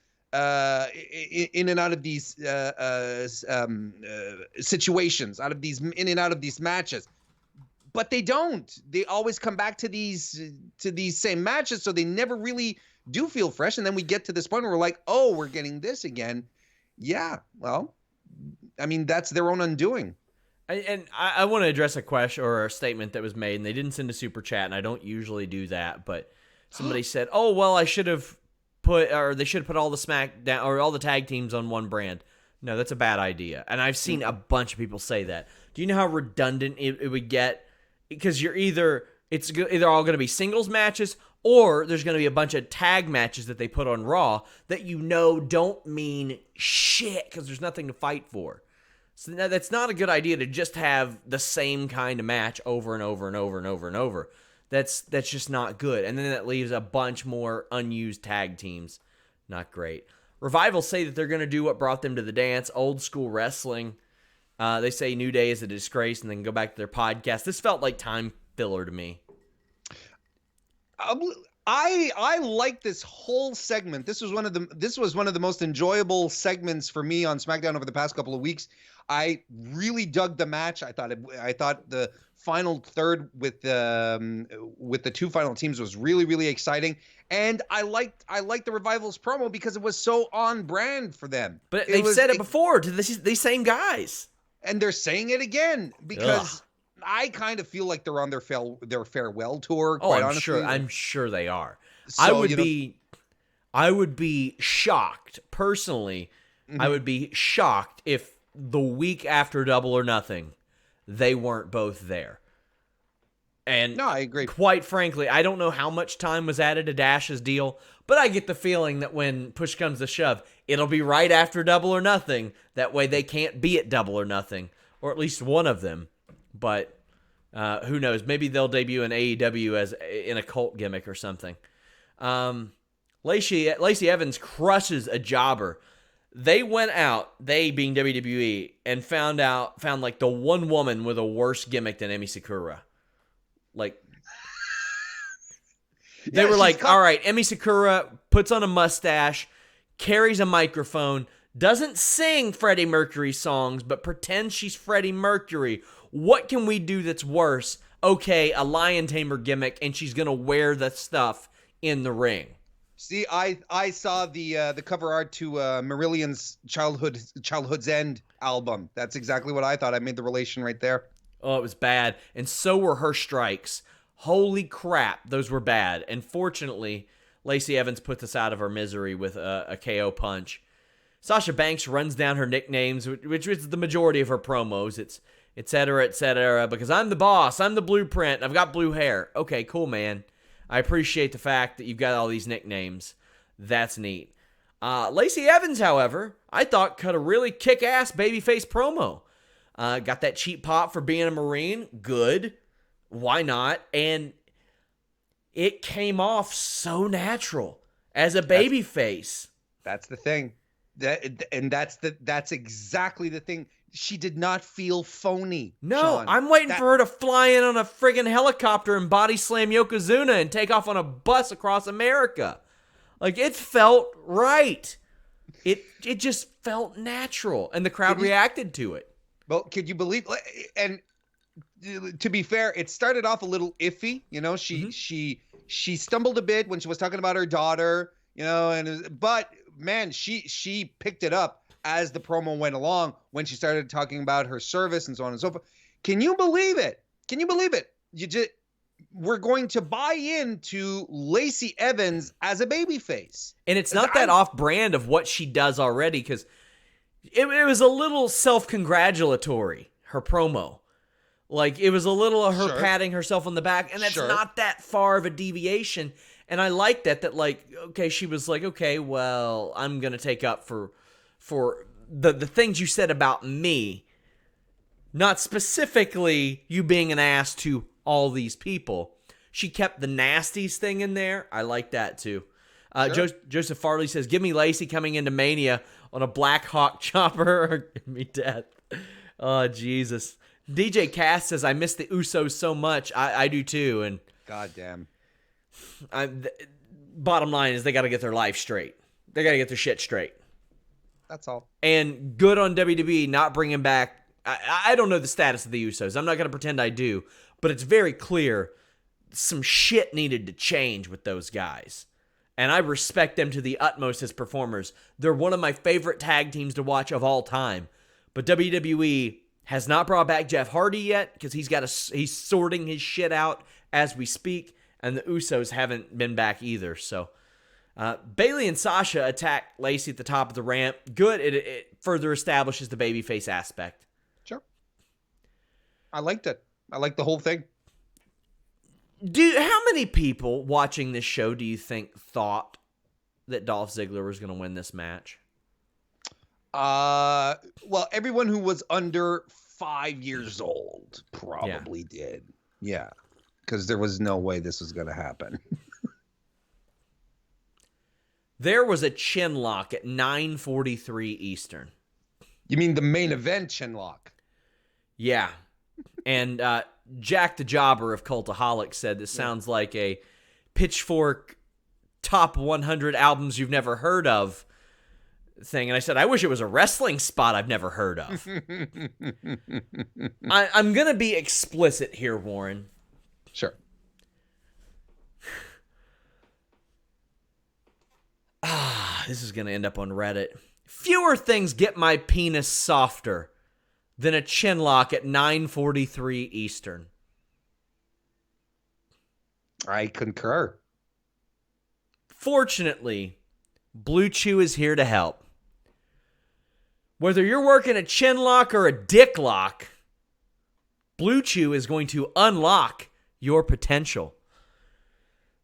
S2: situations, in and out of these matches. But they don't. They always come back to these same matches, so they never really do feel fresh. And then we get to this point where we're like, oh, we're getting this again. Yeah, well, I mean, that's their own undoing.
S1: And I want to address a question or a statement that was made, and they didn't send a super chat, and I don't usually do that, but somebody said, oh, well, they should have put all the SmackDown or all the tag teams on one brand. No, that's a bad idea. And I've seen a bunch of people say that. Do you know how redundant it would get? Because it's either all going to be singles matches, or there's going to be a bunch of tag matches that they put on Raw that don't mean shit because there's nothing to fight for. So that's not a good idea to just have the same kind of match over and over and over and over and over. That's just not good. And then that leaves a bunch more unused tag teams. Not great. Revival say that they're going to do what brought them to the dance, old school wrestling. They say New Day is a disgrace and then go back to their podcast. This felt like time filler to me.
S2: I like this whole segment. This was one of the most enjoyable segments for me on SmackDown over the past couple of weeks. I really dug the match. I thought the final third with the 2 final teams was really, really exciting. And I liked the Revival's promo because it was so on brand for them.
S1: But they've said it before to these same guys. And
S2: they're saying it again because I kind of feel like they're on their farewell tour. Quite honestly.
S1: I'm sure they are.
S2: So,
S1: I would be shocked personally. Mm-hmm. I would be shocked if the week after Double or Nothing, they weren't both there. And
S2: no, I agree.
S1: Quite frankly, I don't know how much time was added to Dash's deal, but I get the feeling that when push comes to shove, it'll be right after Double or Nothing. That way they can't be at Double or Nothing, or at least one of them. But who knows? Maybe they'll debut in AEW as in a cult gimmick or something. Lacey Evans crushes a jobber. They went out, they being WWE, and found like the one woman with a worse gimmick than Emi Sakura. Like, they were like, all right, Emi Sakura puts on a mustache, carries a microphone, doesn't sing Freddie Mercury songs, but pretends she's Freddie Mercury. What can we do that's worse? Okay, a lion tamer gimmick, and she's going to wear the stuff in the ring.
S2: See, I saw the cover art to Marillion's Childhood's End album. That's exactly what I thought. I made the relation right there.
S1: Oh, it was bad. And so were her strikes. Holy crap, those were bad. And fortunately, Lacey Evans put us out of our misery with a KO punch. Sasha Banks runs down her nicknames, which is the majority of her promos. It's et cetera, because I'm the boss, I'm the blueprint, I've got blue hair. Okay, cool, man. I appreciate the fact that you've got all these nicknames. That's neat. Lacey Evans, however, I thought cut a really kick-ass babyface promo. Got that cheap pop for being a Marine. Good. Why not? And it came off so natural as a babyface.
S2: That's the thing. That's exactly the thing. she did not feel phony.
S1: No,
S2: Sean.
S1: I'm waiting for her to fly in on a friggin' helicopter and body slam Yokozuna and take off on a bus across America. Like, it felt right. It just felt natural, and the crowd reacted to it.
S2: Well, could you believe? And to be fair, it started off a little iffy. You know, she stumbled a bit when she was talking about her daughter. You know, but man, she picked it up as the promo went along when she started talking about her service and so on and so forth. Can you believe it? Can you believe it? We're going to buy into Lacey Evans as a babyface.
S1: And it's not that off-brand of what she does already, because it was a little self-congratulatory, her promo. Like, it was a little of her patting herself on the back, and that's not that far of a deviation. And I like that, like, okay, she was like, okay, well, I'm going to take up for the things you said about me, not specifically you being an ass to all these people. She kept the nasties thing in there. I like that too. Joseph Farley says, give me Lacey coming into Mania on a Black Hawk chopper or give me death. Oh, Jesus. DJ Cass says, I miss the Usos so much. I do too. And
S2: goddamn.
S1: Bottom line is they got to get their life straight. They got to get their shit straight.
S2: That's all.
S1: And good on WWE not bringing back. I don't know the status of the Usos. I'm not going to pretend I do. But it's very clear some shit needed to change with those guys. And I respect them to the utmost as performers. They're one of my favorite tag teams to watch of all time. But WWE has not brought back Jeff Hardy yet because he's sorting his shit out as we speak. And the Usos haven't been back either. So Bayley and Sasha attack Lacey at the top of the ramp. Good. It further establishes the babyface aspect.
S2: Sure. I liked it. I liked the whole thing.
S1: How many people watching this show do you think thought that Dolph Ziggler was going to win this match?
S2: Well, everyone who was under 5 years old probably did. Yeah. Because there was no way this was going to happen.
S1: There was a chin lock at 9:43 Eastern.
S2: You mean the main event chin lock?
S1: Yeah. And Jack the Jobber of Cultaholic said this sounds like a Pitchfork top 100 albums you've never heard of thing. And I said, I wish it was a wrestling spot I've never heard of. I'm going to be explicit here, Warren.
S2: Sure.
S1: This is going to end up on Reddit. Fewer things get my penis softer than a chin lock at 9:43 Eastern.
S2: I concur.
S1: Fortunately, Blue Chew is here to help. Whether you're working a chin lock or a dick lock, Blue Chew is going to unlock your potential.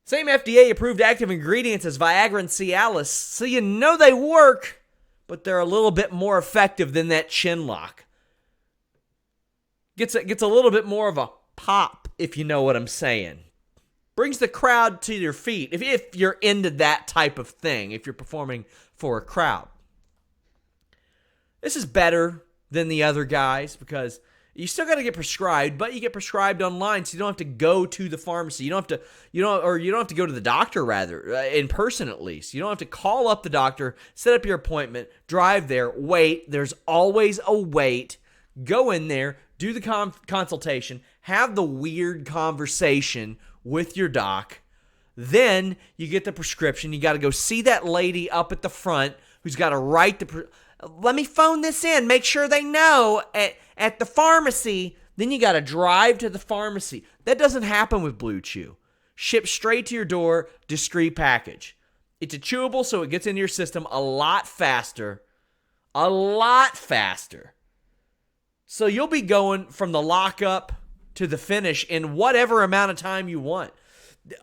S1: Same FDA-approved active ingredients as Viagra and Cialis, so you know they work, but they're a little bit more effective than that chin lock. Gets a little bit more of a pop, if you know what I'm saying. Brings the crowd to your feet, if you're into that type of thing, if you're performing for a crowd. This is better than the other guys because you still got to get prescribed, but you get prescribed online, so you don't have to go to the pharmacy. You don't have to go to the doctor, rather, in person at least. You don't have to call up the doctor, set up your appointment, drive there, wait. There's always a wait. Go in there, do the consultation, have the weird conversation with your doc. Then you get the prescription. You got to go see that lady up at the front who's got to write the let me phone this in, make sure they know at the pharmacy. Then you got to drive to the pharmacy. That doesn't happen with Blue Chew. Shipped straight to your door, discreet package. It's a chewable, so it gets into your system a lot faster. A lot faster. So you'll be going from the lockup to the finish in whatever amount of time you want.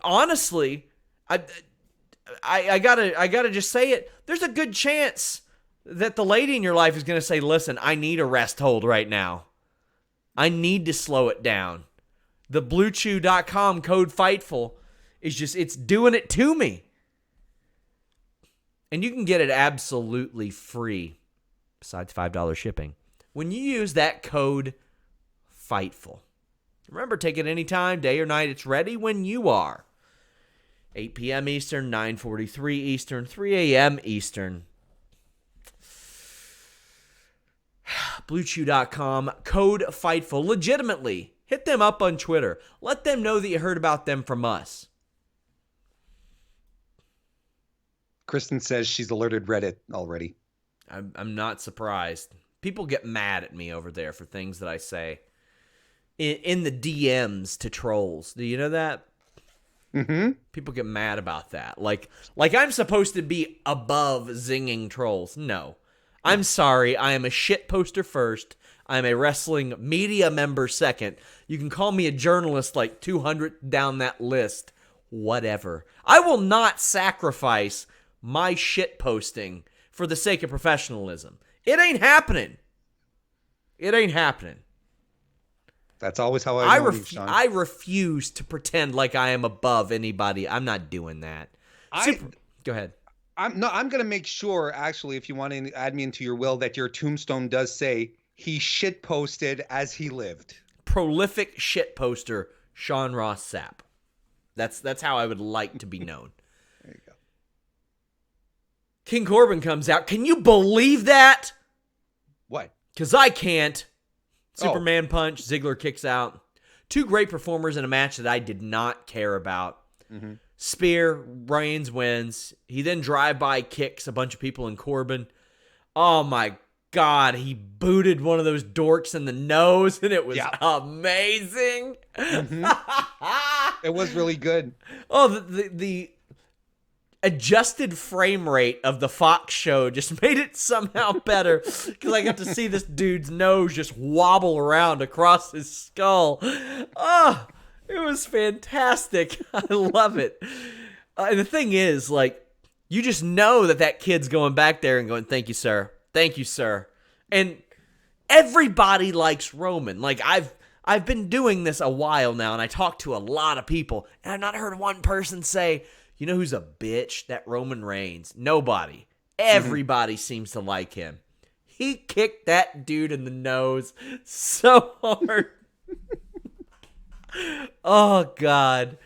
S1: Honestly, I gotta just say it. There's a good chance that the lady in your life is going to say, listen, I need a rest hold right now. I need to slow it down. The BlueChew.com code Fightful is it's doing it to me. And you can get it absolutely free, besides $5 shipping, when you use that code FIGHTFUL. Remember, take it anytime, day or night. It's ready when you are. 8 p.m. Eastern, 9:43 Eastern, 3 a.m. Eastern. BlueChew.com, code FIGHTFUL. Legitimately, hit them up on Twitter. Let them know that you heard about them from us.
S2: Kristen says she's alerted Reddit already.
S1: I'm not surprised. People get mad at me over there for things that I say in the DMs to trolls. Do you know that?
S2: Mm-hmm.
S1: People get mad about that. Like I'm supposed to be above zinging trolls. No. I'm sorry. I am a shit poster first. I'm a wrestling media member second. You can call me a journalist like 200 down that list. Whatever. I will not sacrifice my shit posting for the sake of professionalism. It ain't happening. It ain't happening.
S2: That's always how I know you, Sean.
S1: I refuse to pretend like I am above anybody. I'm not doing that. Go ahead.
S2: I'm going to make sure, actually, if you want to add me into your will, that your tombstone does say he shit posted as he lived.
S1: Prolific shit poster, Sean Ross Sapp. That's how I would like to be known.
S2: There you go.
S1: King Corbin comes out. Can you believe that?
S2: What?
S1: Because I can't. Superman punch. Ziggler kicks out. Two great performers in a match that I did not care about.
S2: Mm-hmm.
S1: Spear, Reigns wins. He then drive-by kicks a bunch of people in Corbin. Oh my God, he booted one of those dorks in the nose, and it was amazing.
S2: Mm-hmm. It was really good.
S1: Oh, the adjusted frame rate of the Fox show just made it somehow better because I got to see this dude's nose just wobble around across his skull. Oh, it was fantastic. I love it. And the thing is, like, you just know that kid's going back there and going, "Thank you, sir. Thank you, sir." And everybody likes Roman. Like, I've been doing this a while now, and I talk to a lot of people, and I've not heard one person say, "You know who's a bitch? That Roman Reigns." Nobody. Everybody seems to like him. He kicked that dude in the nose so hard. Oh, God.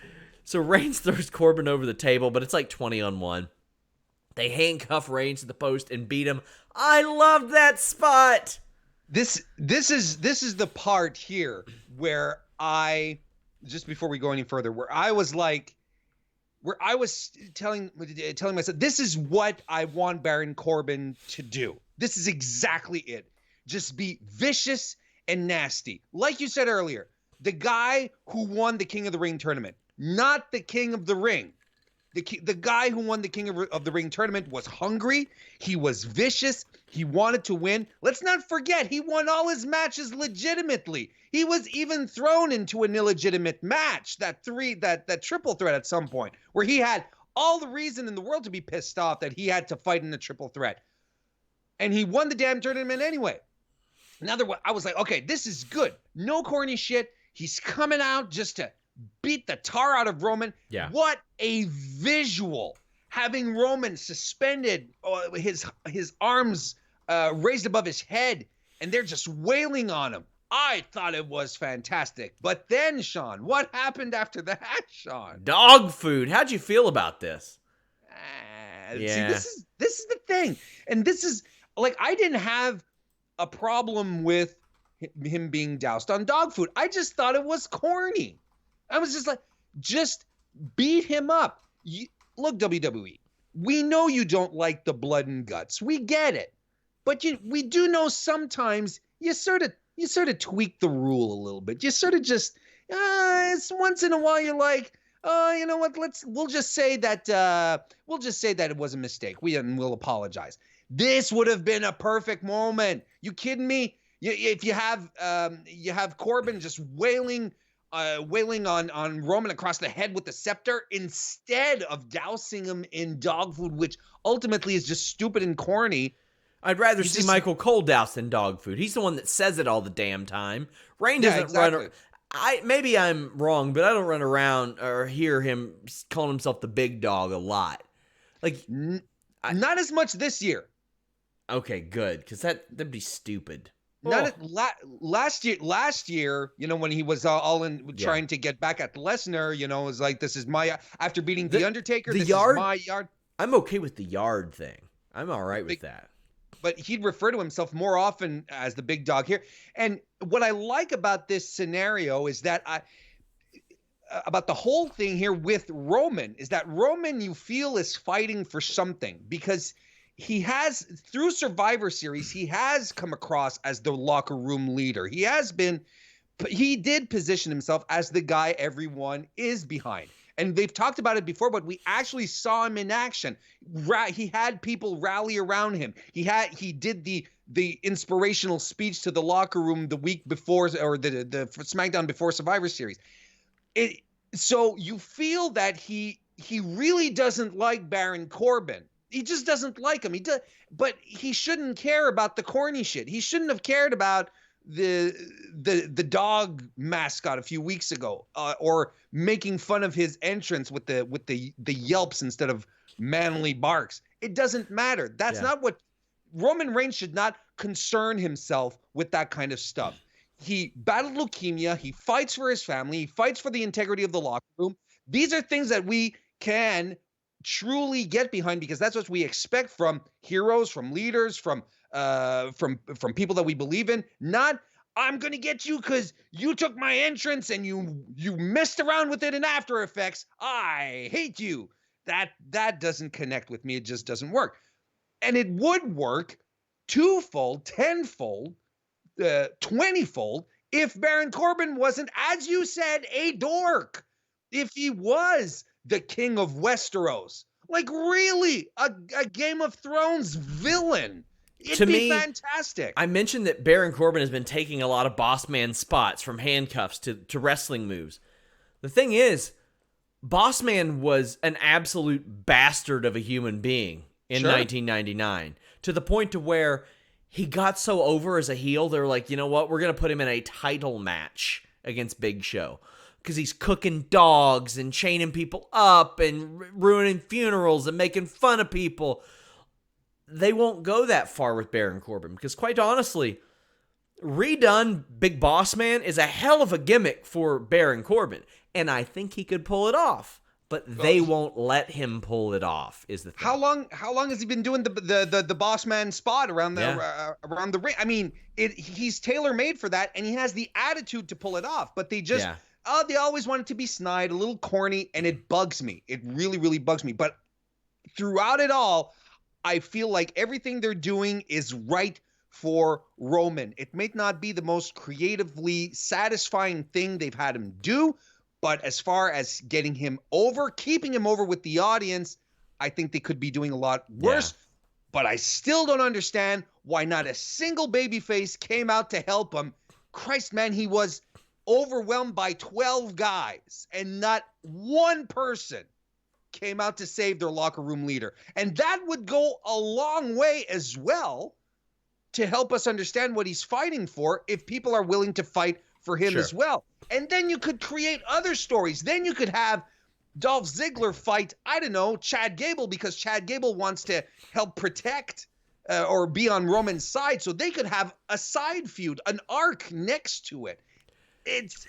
S1: So Reigns throws Corbin over the table, but it's like 20-on-1. They handcuff Reigns to the post and beat him. I love that spot.
S2: This is the part here where I, just before we go any further, where I was telling myself, this is what I want Baron Corbin to do. This is exactly it. Just be vicious and nasty. Like you said earlier, the guy who won the King of the Ring tournament, not the King of the Ring. The guy who won the King of the Ring tournament was hungry. He was vicious. He wanted to win. Let's not forget, he won all his matches legitimately. He was even thrown into an illegitimate match, that triple threat at some point, where he had all the reason in the world to be pissed off that he had to fight in a triple threat. And he won the damn tournament anyway. I was like, okay, this is good. No corny shit. He's coming out just to beat the tar out of Roman.
S1: Yeah.
S2: What a visual. Having Roman suspended, his arms raised above his head, and they're just wailing on him. I thought it was fantastic. But then, Sean, what happened after that, Sean?
S1: Dog food. How'd you feel about this?
S2: See, this is the thing. And this is, like, I didn't have a problem with him being doused on dog food. I just thought it was corny. I was just like, just beat him up. Look, WWE, we know you don't like the blood and guts. We get it. But we do know sometimes you sort of tweak the rule a little bit. You sort of just, it's once in a while you're like, oh, you know what? We'll just say that it was a mistake. We'll apologize. This would have been a perfect moment. You kidding me? If you have Corbin just wailing on Roman across the head with the scepter instead of dousing him in dog food, which ultimately is just stupid and corny.
S1: I'd rather see Michael Cole doused in dog food. He's the one that says it all the damn time. Reigns doesn't run. Maybe I'm wrong, but I don't run around or hear him calling himself the big dog a lot. Like,
S2: not as much this year.
S1: Okay, good, because that'd be stupid.
S2: Not at last year, when he was all in trying to get back at Lesnar, it was like, this is my, after beating The Undertaker, this is my yard.
S1: I'm okay with the yard thing. I'm all right with that.
S2: But he'd refer to himself more often as the big dog here. And what I like about this scenario is that about the whole thing here with Roman is that Roman, you feel, is fighting for something, because he has, through Survivor Series, he has come across as the locker room leader. He did position himself as the guy everyone is behind. And they've talked about it before, but we actually saw him in action. He had people rally around him. He did the inspirational speech to the locker room the week before, or the SmackDown before Survivor Series. So you feel that he really doesn't like Baron Corbin. He just doesn't like him. But he shouldn't care about the corny shit. He shouldn't have cared about the dog mascot a few weeks ago, or making fun of his entrance with the yelps instead of manly barks. It doesn't matter. That's not what Roman Reigns should not concern himself with, that kind of stuff. He battled leukemia. He fights for his family. He fights for the integrity of the locker room. These are things that we can truly get behind, because that's what we expect from heroes, from leaders, from people that we believe in. Not, I'm going to get you because you took my entrance and you messed around with it in After Effects. I hate you. That doesn't connect with me. It just doesn't work. And it would work twofold, tenfold, 20-fold if Baron Corbin wasn't, as you said, a dork. If he was the king of Westeros, like really a Game of Thrones villain, it'd be fantastic.
S1: I mentioned that Baron Corbin has been taking a lot of boss man spots, from handcuffs to wrestling moves. The thing is, Boss Man was an absolute bastard of a human being in 1999, to the point to where he got so over as a heel, they were like, you know what, we're going to put him in a title match against Big Show, because he's cooking dogs and chaining people up and ruining funerals and making fun of people. They won't go that far with Baron Corbin, because quite honestly, redone Big Boss Man is a hell of a gimmick for Baron Corbin, and I think he could pull it off. But they won't let him pull it off, is the thing.
S2: How long has he been doing the boss man spot around the ring? I mean, he's tailor-made for that, and he has the attitude to pull it off. But they just they always want it to be snide, a little corny, and it bugs me. It really, really bugs me. But throughout it all, I feel like everything they're doing is right for Roman. It may not be the most creatively satisfying thing they've had him do, but as far as getting him over, keeping him over with the audience, I think they could be doing a lot worse. Yeah. But I still don't understand why not a single babyface came out to help him. Christ, man, he was overwhelmed by 12 guys, and not one person came out to save their locker room leader. And that would go a long way as well to help us understand what he's fighting for, if people are willing to fight for him as well. And then you could create other stories. Then you could have Dolph Ziggler fight, I don't know, Chad Gable, because Chad Gable wants to help protect or be on Roman's side. So they could have a side feud, an arc next to it. It's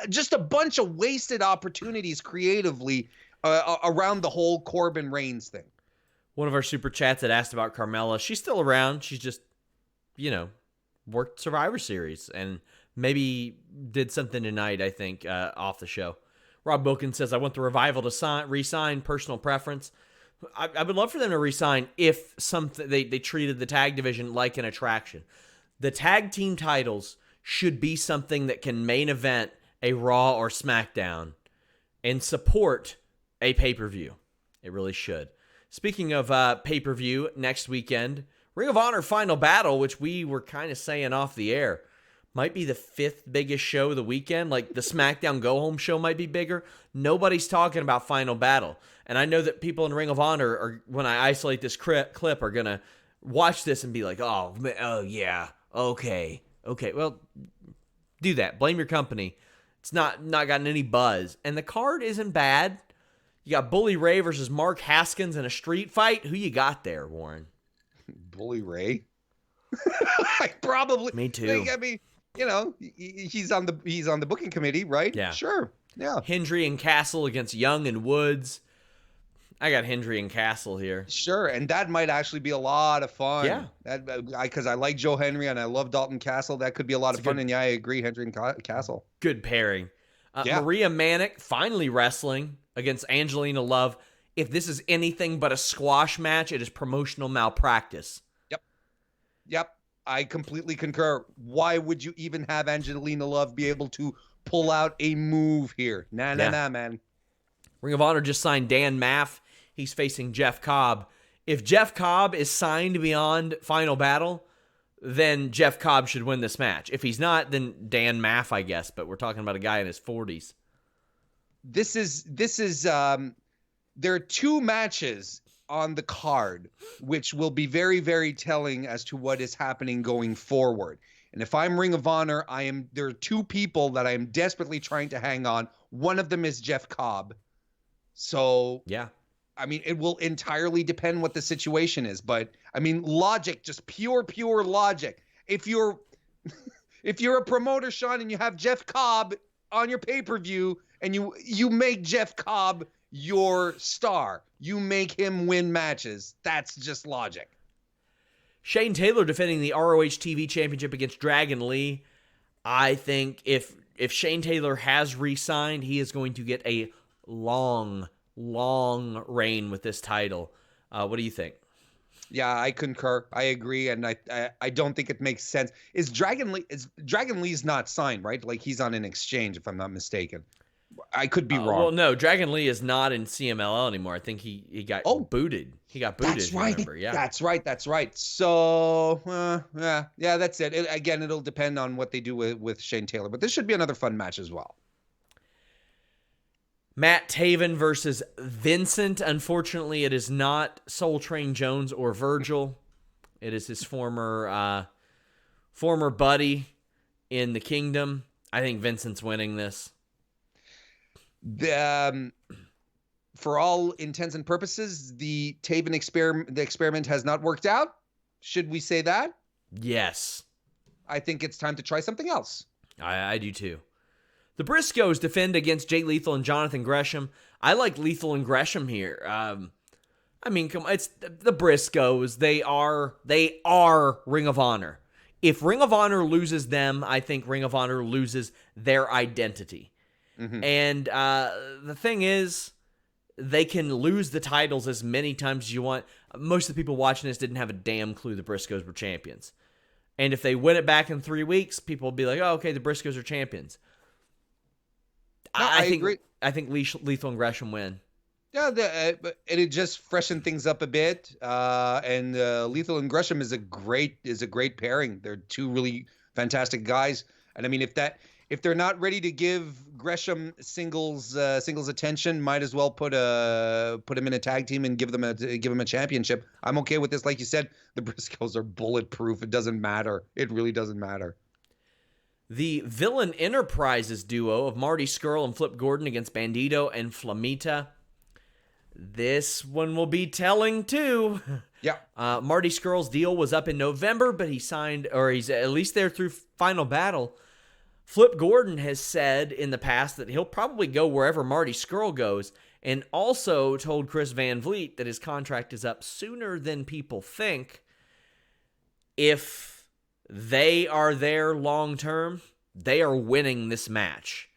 S2: just a bunch of wasted opportunities creatively around the whole Corbin Reigns thing.
S1: One of our super chats had asked about Carmella. She's still around. She's just, worked Survivor Series and maybe did something tonight, I think, off the show. Rob Wilkins says, I want the Revival to re-sign, personal preference. I would love for them to re-sign if they treated the tag division like an attraction. The tag team titles should be something that can main event a Raw or SmackDown and support a pay-per-view. It really should. Speaking of pay-per-view, next weekend, Ring of Honor Final Battle, which we were kind of saying off the air, might be the 5th biggest show of the weekend. Like the SmackDown Go Home show might be bigger. Nobody's talking about Final Battle. And I know that people in Ring of Honor, are, when I isolate this clip, are going to watch this and be like, oh yeah, okay. Well, do that. Blame your company. It's not gotten any buzz. And the card isn't bad. You got Bully Ray versus Mark Haskins in a street fight. Who you got there, Warren?
S2: Bully Ray? I probably.
S1: Me too.
S2: Like, I mean, you know, he's on the booking committee, right?
S1: Yeah.
S2: Sure. Yeah.
S1: Hendry and Castle against Young and Woods. I got Hendry and Castle here.
S2: Sure, and that might actually be a lot of fun.
S1: Yeah.
S2: Because I like Joe Henry and I love Dalton Castle. That could be a lot of fun. And yeah, I agree, Hendry and Castle.
S1: Good pairing.
S2: Yeah.
S1: Maria Manic finally wrestling against Angelina Love. If this is anything but a squash match, it is promotional malpractice.
S2: Yep. I completely concur. Why would you even have Angelina Love be able to pull out a move here? Nah, man.
S1: Ring of Honor just signed Dan Maff. He's facing Jeff Cobb. If Jeff Cobb is signed beyond Final Battle, then Jeff Cobb should win this match. If he's not, then Dan Maff, I guess. But we're talking about a guy in his 40s.
S2: This is there are two matches on the card, which will be very, very telling as to what is happening going forward. And if I'm Ring of Honor, there are two people that I am desperately trying to hang on. One of them is Jeff Cobb. So,
S1: yeah.
S2: I mean, it will entirely depend what the situation is. But, I mean, logic, just pure logic. If you're a promoter, Sean, and you have Jeff Cobb on your pay-per-view, and you make Jeff Cobb your star, you make him win matches, that's just logic.
S1: Shane Taylor defending the ROH TV Championship against Dragon Lee. I think if Shane Taylor has re-signed, he is going to get a long reign with this title. What do you think?
S2: Yeah, I concur. I agree, and I don't think it makes sense. Dragon Lee's not signed, right? Like, he's on an exchange, if I'm not mistaken. I could be wrong.
S1: Well, no, Dragon Lee is not in CMLL anymore. I think he got booted. He got booted.
S2: That's right.
S1: Remember? Yeah,
S2: that's right. So, yeah, that's it. Again, it'll depend on what they do with Shane Taylor, but this should be another fun match as well.
S1: Matt Taven versus Vincent. Unfortunately, it is not Soul Train Jones or Virgil. It is his former buddy in the Kingdom. I think Vincent's winning this.
S2: For all intents and purposes, the Taven experiment has not worked out. Should we say that?
S1: Yes.
S2: I think it's time to try something else.
S1: I do too. The Briscoes defend against Jay Lethal and Jonathan Gresham. I like Lethal and Gresham here. I mean, come on, it's the Briscoes. They are Ring of Honor. If Ring of Honor loses them, I think Ring of Honor loses their identity. Mm-hmm. And the thing is, they can lose the titles as many times as you want. Most of the people watching this didn't have a damn clue the Briscoes were champions. And if they win it back in 3 weeks, people will be like, oh, okay, the Briscoes are champions.
S2: No, I agree.
S1: I think Lethal and Gresham win.
S2: Yeah, it just freshened things up a bit. And Lethal and Gresham is a great pairing. They're two really fantastic guys. And I mean, if they're not ready to give Gresham singles attention, might as well put him in a tag team and give him a championship. I'm okay with this. Like you said, the Briscoes are bulletproof. It doesn't matter. It really doesn't matter.
S1: The Villain Enterprises duo of Marty Scurll and Flip Gordon against Bandito and Flamita. This one will be telling too.
S2: Yeah.
S1: Marty Scurll's deal was up in November, but he's at least there through Final Battle. Flip Gordon has said in the past that he'll probably go wherever Marty Scurll goes, and also told Chris Van Vliet that his contract is up sooner than people think. If they are there long term, they are winning this match.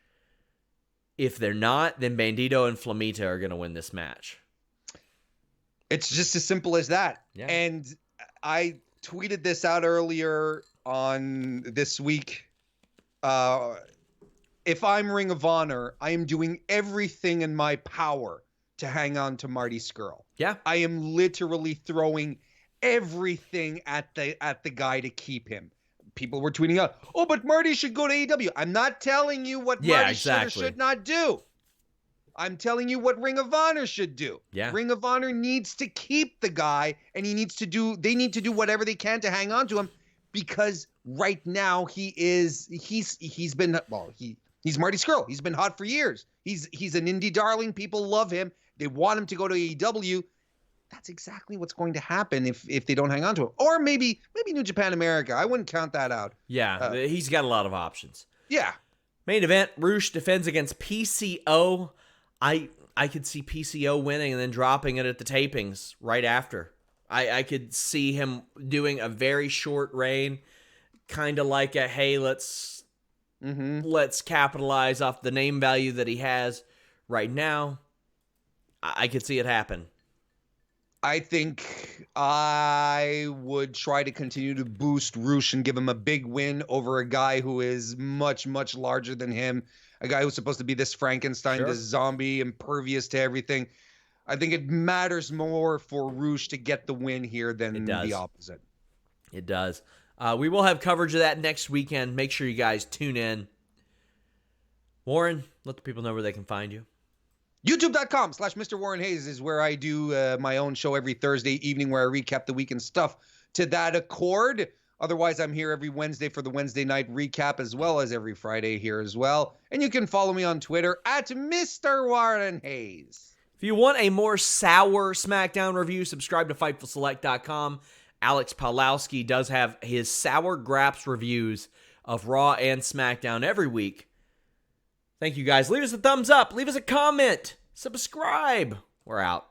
S1: If they're not, then Bandito and Flamita are going to win this match.
S2: It's just as simple as that.
S1: Yeah.
S2: And I tweeted this out earlier on this week. If I'm Ring of Honor, I am doing everything in my power to hang on to Marty Scurll.
S1: Yeah.
S2: I am literally throwing everything at the guy to keep him. People were tweeting out, oh, but Marty should go to AEW. I'm not telling you what Marty should or should not do. I'm telling you what Ring of Honor should do.
S1: Yeah.
S2: Ring of Honor needs to keep the guy, and they need to do whatever they can to hang on to him, because right now he's Marty Scurll. He's been hot for years. He's an indie darling. People love him. They want him to go to AEW. that's exactly what's going to happen if they don't hang on to him. Or maybe New Japan America. I wouldn't count that out.
S1: Yeah, he's got a lot of options.
S2: Yeah.
S1: Main event, Roosh defends against PCO. I could see PCO winning and then dropping it at the tapings right after. I could see him doing a very short reign, kind of like a, hey, let's capitalize off the name value that he has right now. I could see it happen.
S2: I think I would try to continue to boost Roosh and give him a big win over a guy who is much, much larger than him. A guy who's supposed to be this Frankenstein, this zombie, impervious to everything. I think it matters more for Roosh to get the win here than the opposite.
S1: It does. We will have coverage of that next weekend. Make sure you guys tune in. Warren, let the people know where they can find you.
S2: YouTube.com/Mr. Warren Hayes is where I do my own show every Thursday evening where I recap the weekend stuff to that accord. Otherwise, I'm here every Wednesday for the Wednesday night recap as well as every Friday here as well. And you can follow me on Twitter at Mr. Warren Hayes.
S1: If you want a more sour SmackDown review, subscribe to FightfulSelect.com. Alex Pawlowski does have his Sour Graps reviews of Raw and SmackDown every week. Thank you guys. Leave us a thumbs up. Leave us a comment. Subscribe. We're out.